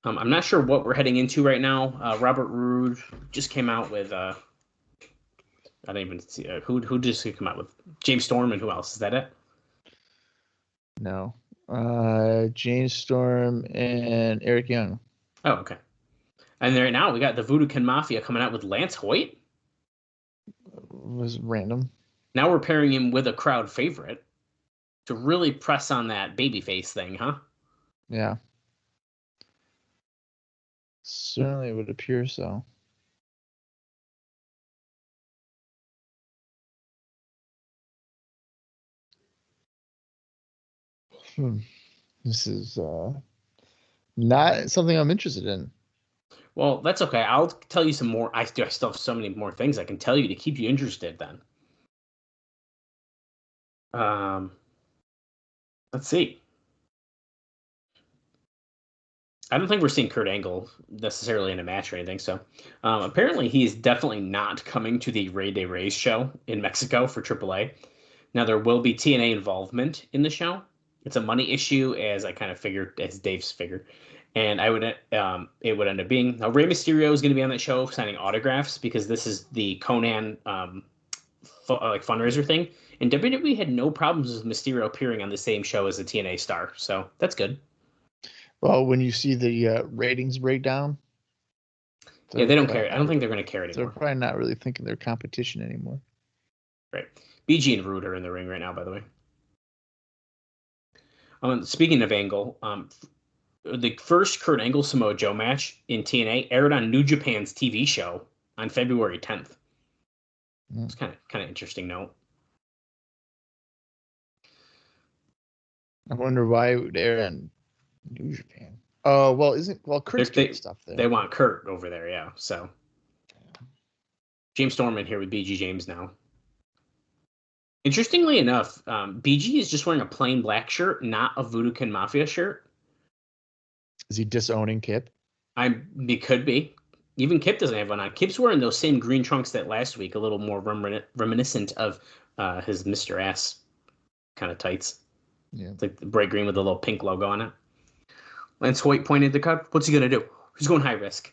I'm not sure what we're heading into right now. Robert Roode just came out with... I don't even see... who just come out with? James Storm and who else? Is that it? No. James Storm and Eric Young. Oh, okay. And right now we got the Voodoo Kin Mafia coming out with Lance Hoyt. It was random. Now we're pairing him with a crowd favorite to really press on that babyface thing, huh? Yeah. Certainly would appear so. This is not something I'm interested in. Well, that's okay. I'll tell you some more. I still have so many more things I can tell you to keep you interested then. Let's see. I don't think we're seeing Kurt Angle necessarily in a match or anything. So apparently he is definitely not coming to the Rey de Reyes show in Mexico for AAA. Now there will be TNA involvement in the show. It's a money issue, as I kind of figured, as Dave's figured. And it would end up being... Now, Rey Mysterio is going to be on that show signing autographs because this is the Conan fundraiser thing. And WWE had no problems with Mysterio appearing on the same show as a TNA star. So that's good. Well, when you see the ratings breakdown... Yeah, they don't care. I don't think they're going to care anymore. They're probably not really thinking they're competition anymore. Right. BG and Roode are in the ring right now, by the way. Speaking of Angle... the first Kurt Angle Samoa Joe match in TNA aired on New Japan's TV show on February 10th. It's kind of interesting note. I wonder why it would air on New Japan. Oh, well, Kurt's doing stuff there. They want Kurt over there, yeah. So James Storm in here with BG James now. Interestingly enough, BG is just wearing a plain black shirt, not a Voodoo Kin Mafia shirt. Is he disowning Kip? It could be. Even Kip doesn't have one on. Kip's wearing those same green trunks that last week, a little more reminiscent of his Mr. Ass kind of tights. Yeah. It's like the bright green with a little pink logo on it. Lance Hoyt pointed the cut. What's he gonna do? He's going high risk.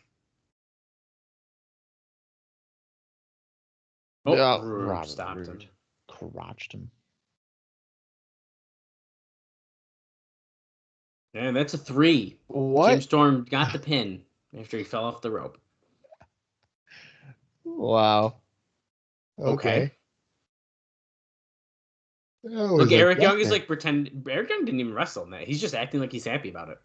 Oh, Roode Robert stopped Roode him. crotched him. And that's a 3. What? James Storm got the pin after he fell off the rope. Wow. Okay. Look, Eric Young is like pretend. Eric Young didn't even wrestle in that. He's just acting like he's happy about it.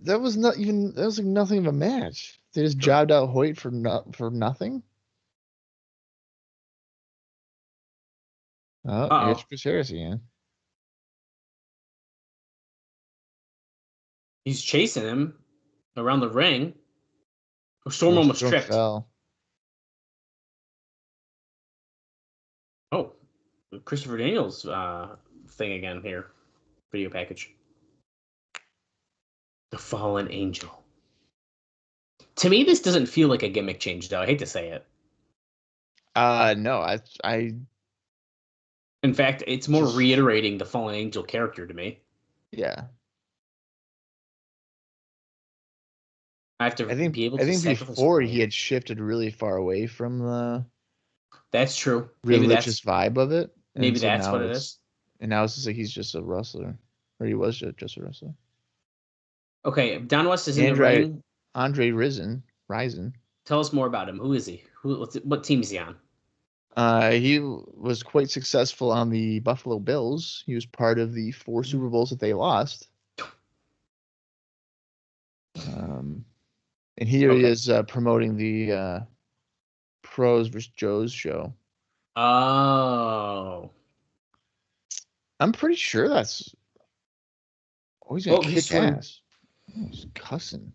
That was not even. That was like nothing of a match. They just jobbed out Hoyt for nothing. Oh, here's Chris Harris again. He's chasing him around the ring. Storm almost tripped. Fell. Oh, Christopher Daniels thing again here. Video package. The Fallen Angel. To me, this doesn't feel like a gimmick change, though. I hate to say it. No, I. In fact, it's more reiterating the Fallen Angel character to me. Yeah. I think before he had shifted really far away from the. That's true. Religious vibe of it. Maybe that's what it is. And now it's just like he's just a wrestler, or he was just a wrestler. Okay, Don West is in the ring. Andre Rison. Tell us more about him. Who is he? What team is he on? He was quite successful on the Buffalo Bills. He was part of the 4 Super Bowls that they lost. And here he is promoting the Pros vs. Joes show. Oh. I'm pretty sure that's. Oh, he's gonna kick ass. Oh, he's cussing.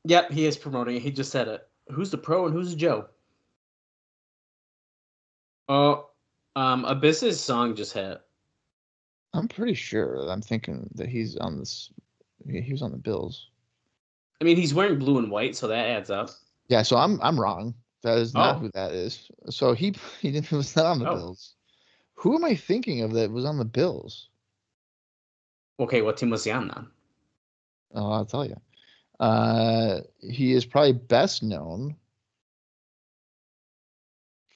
Yep, he is promoting it. He just said it. Who's the pro and who's the Joe? Oh, Abyss's song just hit. I'm pretty sure. I'm thinking that he's on this. He was on the Bills. I mean, he's wearing blue and white, so that adds up. Yeah, so I'm wrong. That is not who that is. So he was not on the Bills. Who am I thinking of that was on the Bills? Okay, what team was he on then? Oh, I'll tell you. He is probably best known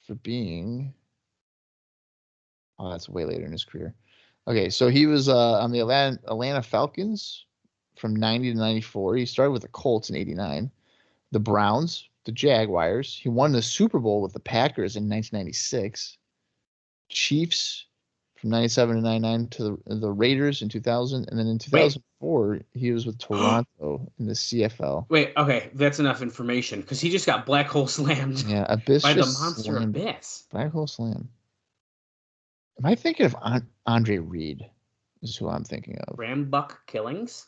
for being. Oh, that's way later in his career. Okay, so he was on the Atlanta Falcons from 90 to 94. He started with the Colts in 89, the Browns, the Jaguars. He won the Super Bowl with the Packers in 1996. Chiefs from 97 to 99 to the Raiders in 2000. And then in 2004, he was with Toronto in the CFL. Wait, okay, that's enough information because he just got black hole slammed by the monster Abyss. Black hole slam. Am I thinking of Andre Reed? Is who I'm thinking of. Rambuck killings?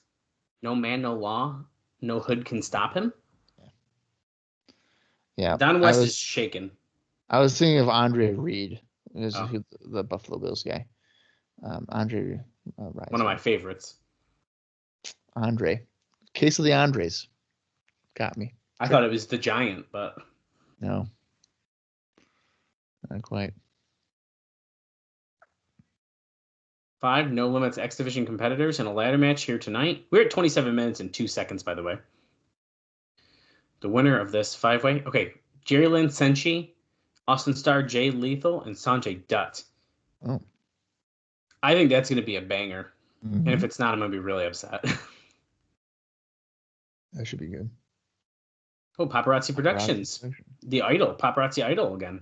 No man, no law. No hood can stop him? Yeah. Don West is shaken. I was thinking of Andre Reed. The Buffalo Bills guy. Andre Rison. One of my favorites. Andre. Case of the Andres. Got me. I thought it was the Giant, but... No. Not quite. 5 No Limits X Division competitors in a ladder match here tonight. We're at 27 minutes and 2 seconds, by the way. The winner of this 5-way. Okay, Jerry Lynn, Senshi, Austin Starr, Jay Lethal, and Sonjay Dutt. Oh. I think that's going to be a banger. Mm-hmm. And if it's not, I'm going to be really upset. That should be good. Oh, Paparazzi Productions. The Idol. Paparazzi Idol again.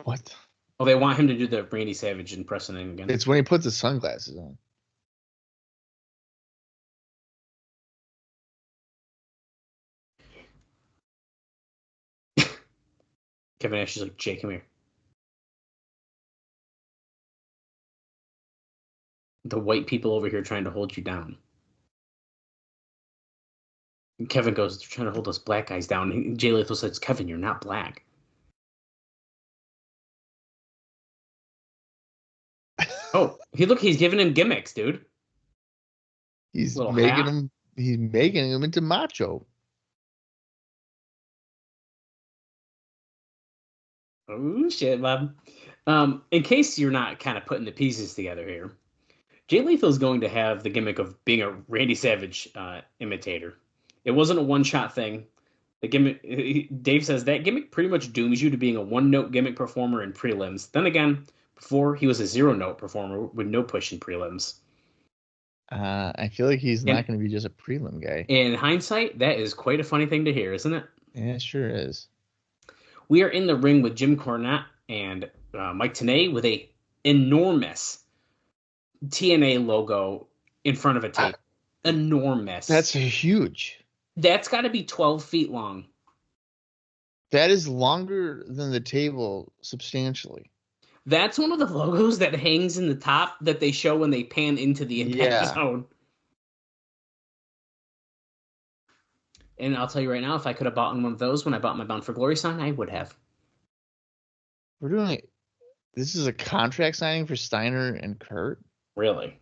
What? Oh, they want him to do the Randy Savage impersonating again. It's when he puts his sunglasses on. Kevin Nash is like, Jay, come here. The white people over here trying to hold you down. And Kevin goes, they're trying to hold us black guys down. And Jay Lethal says, Kevin, you're not black. He's giving him gimmicks, dude. He's Little making hat. him. He's making him into macho. Oh shit, Bob. In case you're not kind of putting the pieces together here, Jay Lethal is going to have the gimmick of being a Randy Savage imitator. It wasn't a one-shot thing. The gimmick, Dave says that gimmick pretty much dooms you to being a one-note gimmick performer in prelims. Then again, before he was a zero-note performer with no push in prelims. I feel like he's not going to be just a prelim guy. In hindsight, that is quite a funny thing to hear, isn't it? Yeah, it sure is. We are in the ring with Jim Cornette and Mike Tenay with a enormous TNA logo in front of a tape. Enormous. That's huge. That's got to be 12 feet long. That is longer than the table substantially. That's one of the logos that hangs in the top that they show when they pan into the impact zone. And I'll tell you right now, if I could have bought one of those when I bought my Bound for Glory sign, I would have. We're doing this is a contract signing for Steiner and Kurt. Really?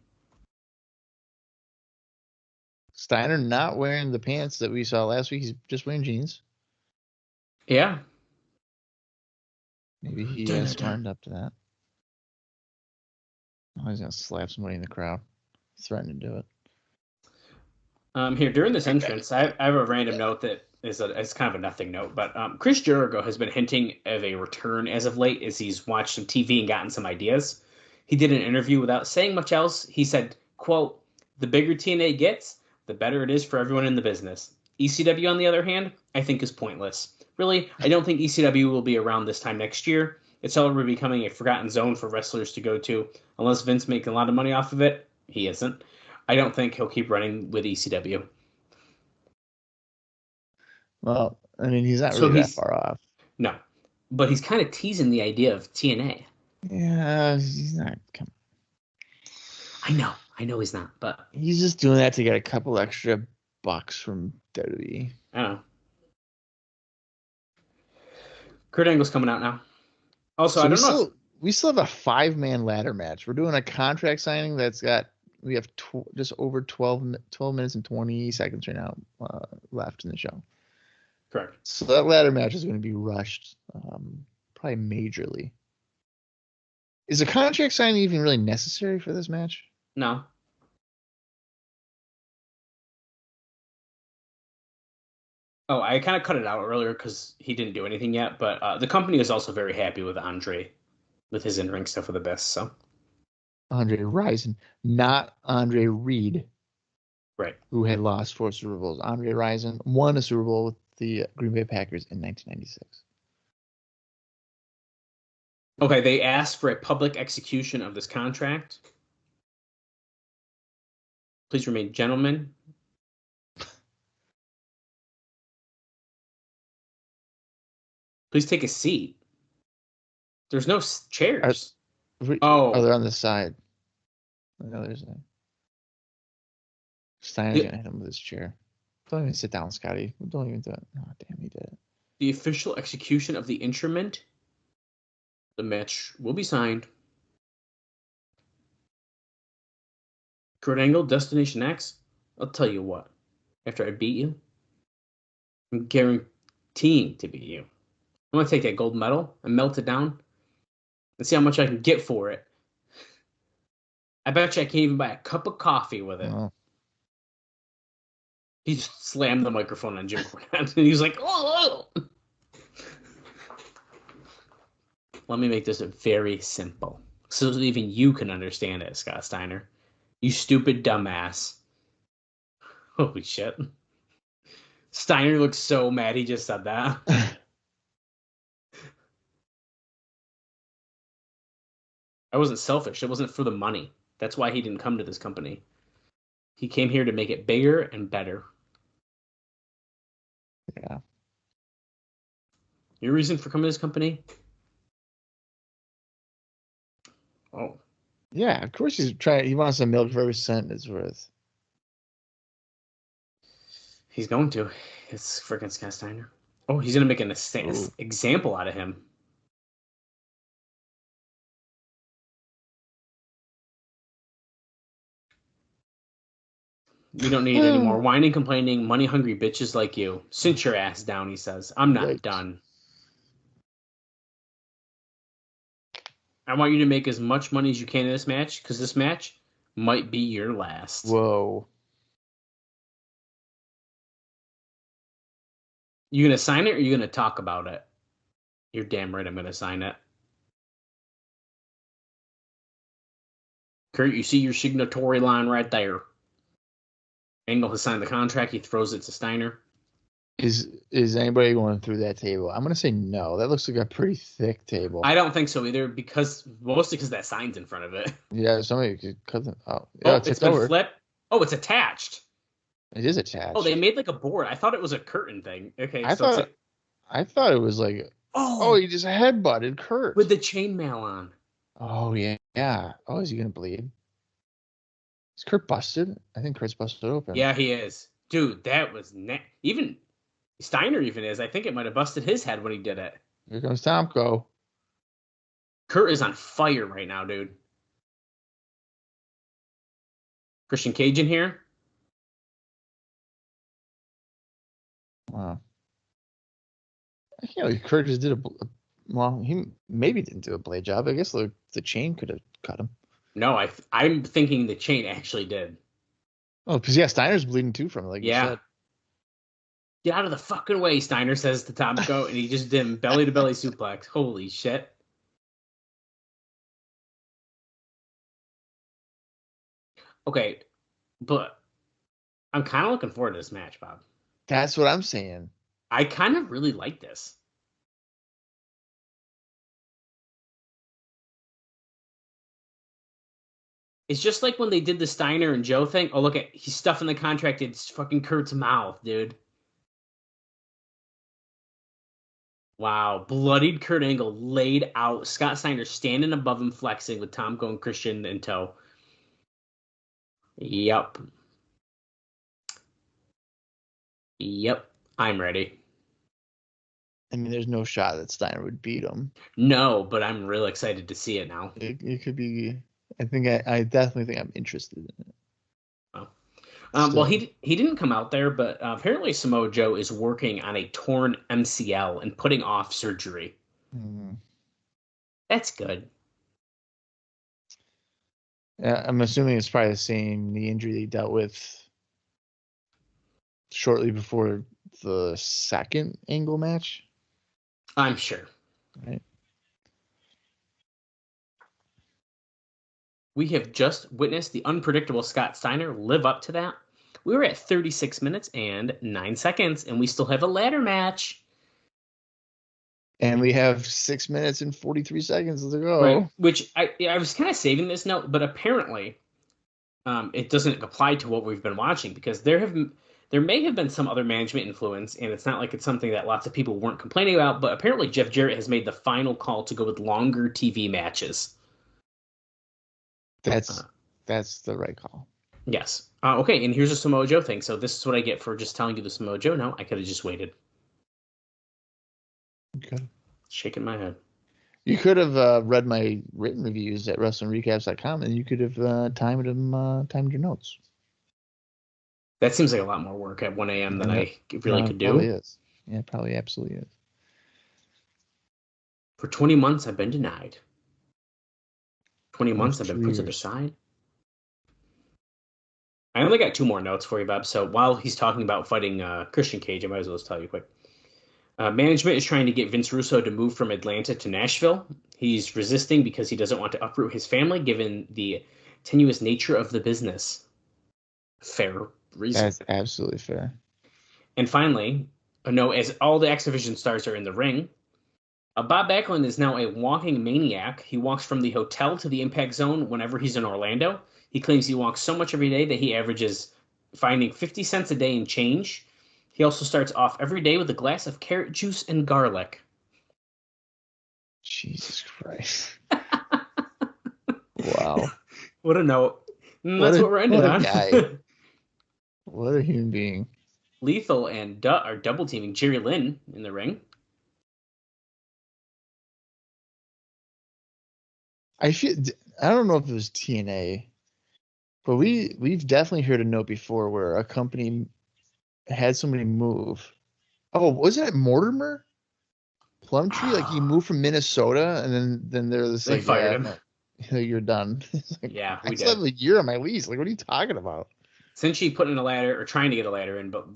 Steiner not wearing the pants that we saw last week. He's just wearing jeans. Yeah. Maybe he has warmed up to that. Oh, he's going to slap somebody in the crowd. He's threatening to do it. Here, during this entrance, I have a random note that is kind of a nothing note, but Chris Jericho has been hinting of a return as of late as he's watched some TV and gotten some ideas. He did an interview without saying much else. He said, quote, "The bigger TNA gets, the better it is for everyone in the business. ECW, on the other hand, I think is pointless. Really, I don't think ECW will be around this time next year. It's already becoming a forgotten zone for wrestlers to go to. Unless Vince making a lot of money off of it, he isn't. I don't think he'll keep running with ECW." Well, I mean, he's not really that far off. No, but he's kind of teasing the idea of TNA. Yeah, he's not. I know he's not, but he's just doing that to get a couple extra bucks from WWE. I don't know. Kurt Angle's coming out now. Also, so I don't know. We still have a 5-man ladder match. We're doing a contract signing that's got. We have just over 12 minutes and 20 seconds right now left in the show. Correct. So that ladder match is going to be rushed, probably majorly. Is a contract signing even really necessary for this match? No. Oh, I kind of cut it out earlier because he didn't do anything yet, but the company is also very happy with Andre, with his in-ring stuff for the best, so. Andre Rison, not Andre Reed. Right. Who had lost 4 Super Bowls. Andre Rison won a Super Bowl with the Green Bay Packers in 1996. Okay, they asked for a public execution of this contract. Please remain gentlemen. Please take a seat. There's no chairs. They're on the side. On the other side. Steiner's going to hit him with his chair. Don't even sit down, Scotty. Don't even do it. Oh, damn, he did it. The official execution of the instrument. The match will be signed. Kurt Angle, Destination X. I'll tell you what. After I beat you, I'm guaranteeing to beat you. I'm going to take that gold medal and melt it down and see how much I can get for it. I bet you I can't even buy a cup of coffee with it. Oh. He just slammed the microphone on Jim Cornette, and he was like, "Oh!" Let me make this very simple, so that even you can understand it, Scott Steiner. You stupid dumbass. Holy shit. Steiner looks so mad he just said that. I wasn't selfish. It wasn't for the money. That's why he didn't come to this company. He came here to make it bigger and better. Yeah. Your reason for coming to this company? Oh. Yeah, of course he wants some milk for every cent it's worth. He's going to. It's freaking Scott Steiner. Oh, he's going to make an example out of him. We don't need any more whining, complaining, money-hungry bitches like you. Sit your ass down, he says. I'm not done. I want you to make as much money as you can in this match, because this match might be your last. Whoa. You gonna sign it or you gonna talk about it? You're damn right I'm gonna sign it. Kurt, you see your signatory line right there. Angle has signed the contract. He throws it to Steiner. Is anybody going through that table? I'm gonna say no. That looks like a pretty thick table. I don't think so either, mostly because that sign's in front of it. Yeah, somebody could cut them. Oh, yeah, it's been flipped. Oh, it's attached. It is attached. Oh, they made like a board. I thought it was a curtain thing. Okay, I thought it was like. Oh, he just headbutted Kurt with the chainmail on. Oh yeah. Oh, is he gonna bleed? Is Kurt busted? I think Kurt's busted open. Yeah, he is. Dude, that was even Steiner even is. I think it might have busted his head when he did it. Here comes Tomko. Kurt is on fire right now, dude. Christian Cage in here. Wow. Kurt just did he maybe didn't do a blade job. I guess the chain could have cut him. No, I'm thinking the chain actually did. Oh, because Steiner's bleeding too from it, like you said. Get out of the fucking way, Steiner says to Tomko, and he just did him belly to belly suplex. Holy shit. Okay, but I'm kind of looking forward to this match, Bob. That's what I'm saying. I kind of really like this. It's just like when they did the Steiner and Joe thing. Oh, look he's stuffing the contract in fucking Kurt's mouth, dude. Wow, bloodied Kurt Angle laid out. Scott Steiner standing above him, flexing with Tomko and Christian in tow. Yep, I'm ready. I mean, there's no shot that Steiner would beat him. No, but I'm real excited to see it now. It could be. I definitely think I'm interested in it. Well, he didn't come out there, but apparently Samoa Joe is working on a torn MCL and putting off surgery. That's good. Yeah, I'm assuming it's probably the same knee injury they dealt with shortly before the second Angle match. I'm sure. Right. We have just witnessed the unpredictable Scott Steiner live up to that. We were at 36 minutes and 9 seconds, and we still have a ladder match. And we have 6 minutes and 43 seconds to go. Right. Which I was kind of saving this note, but apparently it doesn't apply to what we've been watching, because there may have been some other management influence, and it's not like it's something that lots of people weren't complaining about, but apparently Jeff Jarrett has made the final call to go with longer TV matches. That's the right call. Yes. Okay, and here's a Samoa Joe thing. So this is what I get for just telling you the Samoa Joe. No, I could have just waited. Okay. Shaking my head. You could have read my written reviews at WrestlingRecaps.com, and you could have timed your notes. That seems like a lot more work at 1 a.m. than I really could do. It probably is. Yeah, it probably absolutely is. For 20 months, I've been denied. 20 months, I've been put to the side. I only got 2 more notes for you, Bob. So while he's talking about fighting Christian Cage, I might as well just tell you quick. Management is trying to get Vince Russo to move from Atlanta to Nashville. He's resisting because he doesn't want to uproot his family, given the tenuous nature of the business. Fair reason. That's absolutely fair. And finally, as all the X Division stars are in the ring, Bob Backlund is now a walking maniac. He walks from the hotel to the Impact Zone whenever he's in Orlando. He claims he walks so much every day that he averages finding 50 cents a day in change. He also starts off every day with a glass of carrot juice and garlic. Jesus Christ. Wow. What a note. That's what we're ending on. Guy. What a human being. Lethal and Dutt are double teaming Jerry Lynn in the ring. I don't know if it was TNA, But we've definitely heard a note before where a company had somebody move. Oh, wasn't it Mortimer Plumtree? Like he moved from Minnesota, and then they're just They like, fired yeah, him. no, you're done. It's like, Yeah, I we still did. have a year on my lease. Like, what are you talking about? Senshi put in a ladder, or trying to get a ladder in, but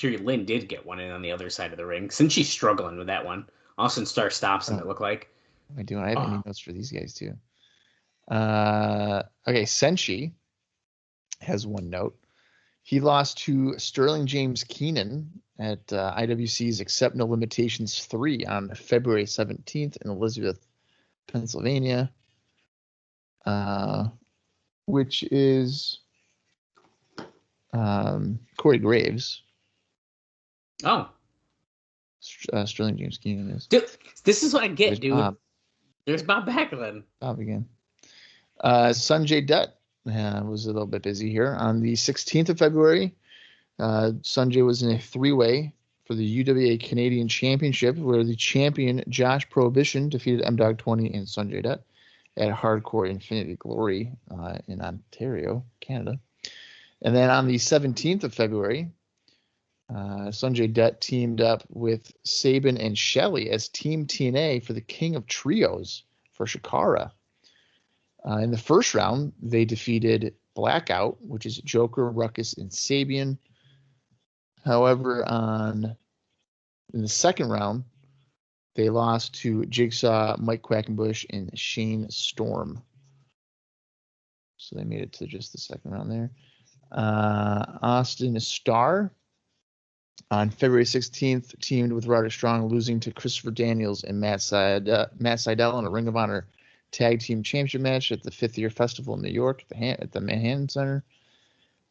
Lynn did get one in on the other side of the ring. Senshi's struggling with that one. Austin Starr stops him, Oh, it looked like. what am I doing? I have any Oh, notes for these guys too. Okay, Senshi has one note. He lost to Sterling James Keenan at IWC's Accept No Limitations 3 on February 17th in Elizabeth, Pennsylvania, which is Corey Graves. oh. Sterling James Keenan is. Dude, this is what I get, There's dude. Bob. There's Bob Backlund. Bob again. Sonjay Dutt was a little bit busy here. On the 16th of February, Sonjay was in a three-way for the UWA Canadian Championship, where the champion Josh Prohibition defeated M-Dog 20 and Sonjay Dutt at Hardcore Infinity Glory in Ontario, Canada. And then on the 17th of February, Sonjay Dutt teamed up with Sabin and Shelley as Team TNA for the King of Trios for Shikara. In the first round, they defeated Blackout, which is Joker, Ruckus, and Sabian. However, in the second round, they lost to Jigsaw, Mike Quackenbush, and Shane Storm. So they made it to just the second round there. Austin Starr on February 16th teamed with Roderick Strong, losing to Christopher Daniels and Matt Seidel in a Ring of Honor Tag Team Championship match at the 5th Year Festival in New York at the Manhattan Center.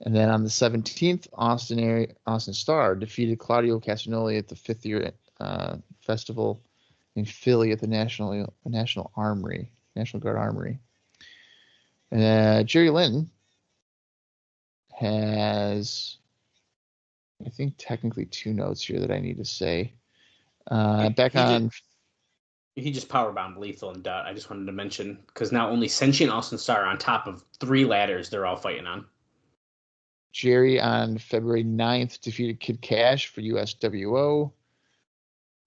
And then on the 17th, Austin Starr defeated Claudio Castagnoli at the 5th Year Festival in Philly at the National Guard Armory. And Jerry Lynn has, I think, technically two notes here that I need to say. He just powerbombed Lethal and Dutt. I just wanted to mention, because now only Senshi and Austin Starr are on top of 3 ladders they're all fighting on. Jerry on February 9th defeated Kid Cash for USWO.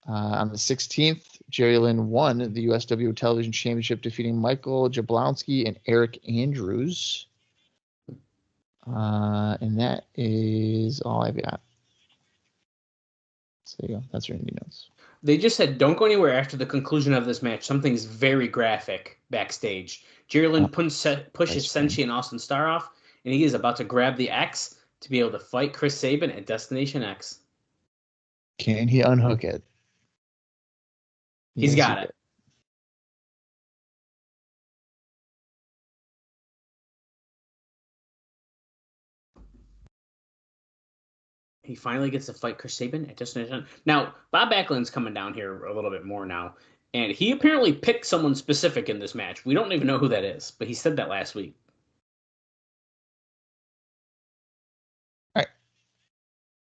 On the 16th, Jerry Lynn won the USWO Television Championship, defeating Michael Jablonski and Eric Andrews. And that is all I've got. So there you go. That's your indie notes. They just said, don't go anywhere after the conclusion of this match. Something's very graphic backstage. Jerry Lynn pushes Senshi and Austin Starr off, and he is about to grab the X to be able to fight Chris Sabin at Destination X. Can he unhook it? He's got it. He finally gets to fight Chris Sabin at Destination. Now, Bob Backlund's coming down here a little bit more now, and he apparently picked someone specific in this match. We don't even know who that is, but he said that last week. I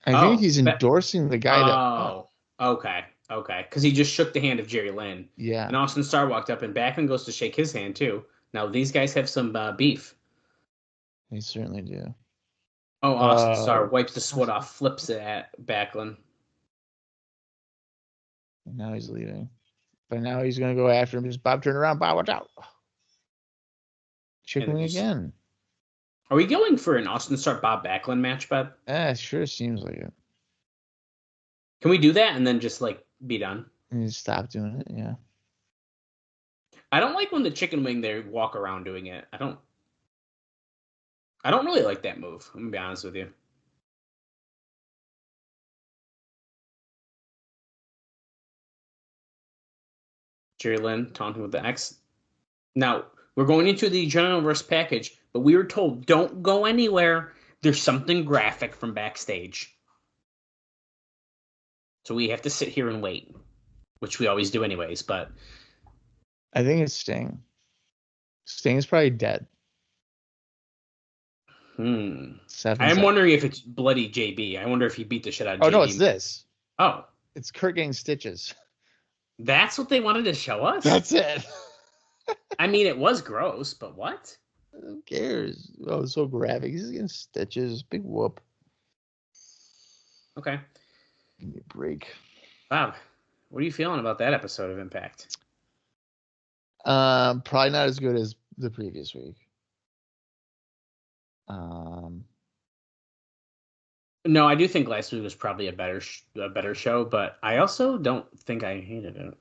think he's endorsing the guy that. Oh, okay. Because he just shook the hand of Jerry Lynn. Yeah. And Austin Starr walked up, and Backlund goes to shake his hand, too. Now, these guys have some beef. They certainly do. Oh, Austin Starr wipes the sweat off, flips it at Backlund. And now he's leaving. But now he's going to go after him. Just Bob, turn around. Bob, watch out. Chickling again. Are we going for an Austin Starr Bob Backlund match, Bob? It sure seems like it. Can we do that and then just, be done? And just stop doing it, yeah. I don't like when the chicken wing they walk around doing it. I don't really like that move. I'm going to be honest with you. Jerry Lynn taunting with the X. Now, we're going into the General Verse package, but we were told don't go anywhere. There's something graphic from backstage. So we have to sit here and wait, which we always do anyways, but... I think it's Sting. Sting's probably dead. I'm wondering if it's Bloody JB. I wonder if he beat the shit out of JB. Oh, no, it's this. Oh. It's Kurt getting stitches. That's what they wanted to show us? That's it. I mean, it was gross, but what? Who cares? Oh, it's so graphic. He's getting stitches. Big whoop. Okay. Give me a break. Bob, what are you feeling about that episode of Impact? Probably not as good as the previous week. No, I do think last week was probably a better show, but I also don't think I hated it.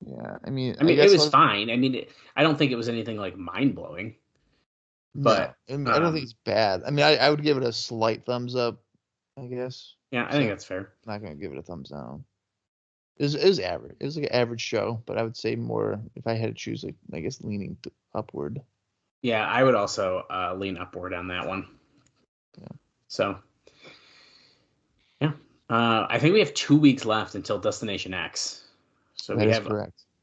Yeah, I mean, it was fine. I mean, I don't think it was anything like mind blowing. But no, I don't think it's bad. I mean, I would give it a slight thumbs up, I guess. Yeah, I think that's fair. I'm not gonna give it a thumbs down. It was average. It was like an average show, but I would say more if I had to choose, like I guess leaning upward. Yeah, I would also lean upward on that one. Yeah. So, yeah, I think we have 2 weeks left until Destination X. So we have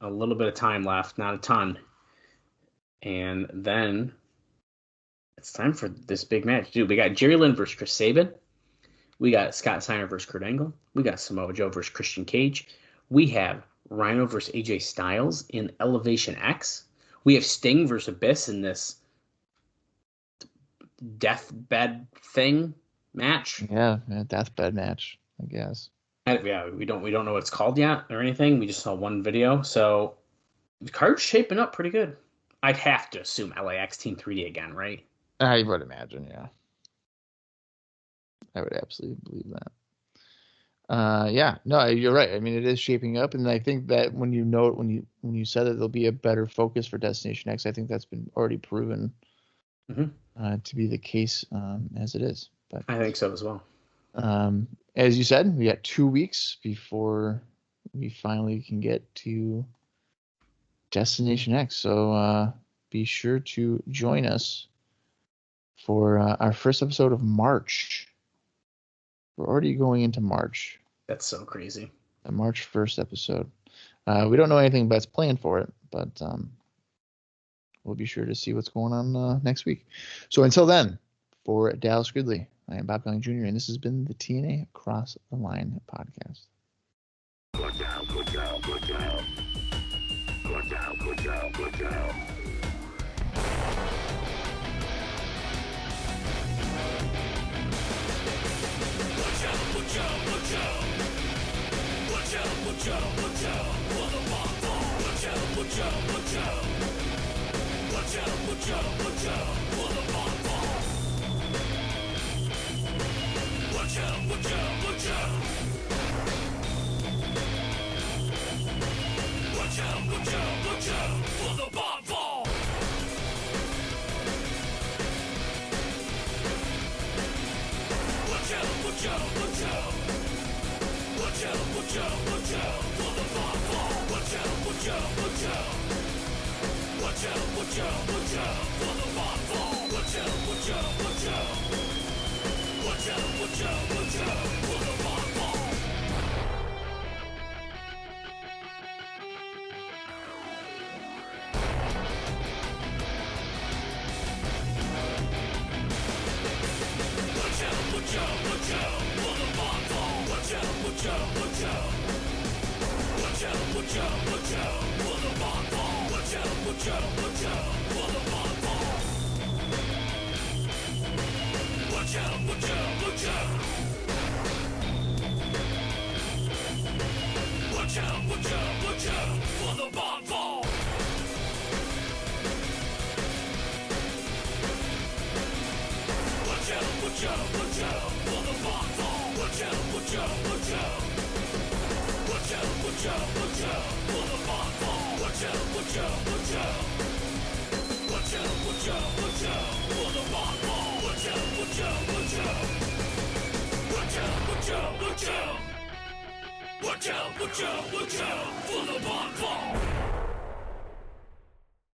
a little bit of time left, not a ton. And then it's time for this big match. Dude, we got Jerry Lynn versus Chris Sabin. We got Scott Steiner versus Kurt Angle. We got Samoa Joe versus Christian Cage. We have Rhino versus AJ Styles in Elevation X. We have Sting versus Abyss in this deathbed thing match. Yeah, deathbed match, I guess. Yeah, we don't know what it's called yet or anything. We just saw one video, so the card's shaping up pretty good. I'd have to assume LAX Team 3D again, right? I would imagine, yeah. I would absolutely believe that. Yeah, no, you're right. I mean, it is shaping up, and I think that when you said that there'll be a better focus for Destination X, I think that's been already proven to be the case as it is. But I think so as well. As you said, we got 2 weeks before we finally can get to Destination X. So be sure to join us for our first episode of March. We're already going into March. That's so crazy. The March 1st episode. We don't know anything that's planned for it, but we'll be sure to see what's going on next week. So until then, for Dallas Gridley, I am Bob Colling Jr., and this has been the TNA Across the Line podcast. Good job, good job, good job. Good job, good job, good job. Watch out for the bonfire.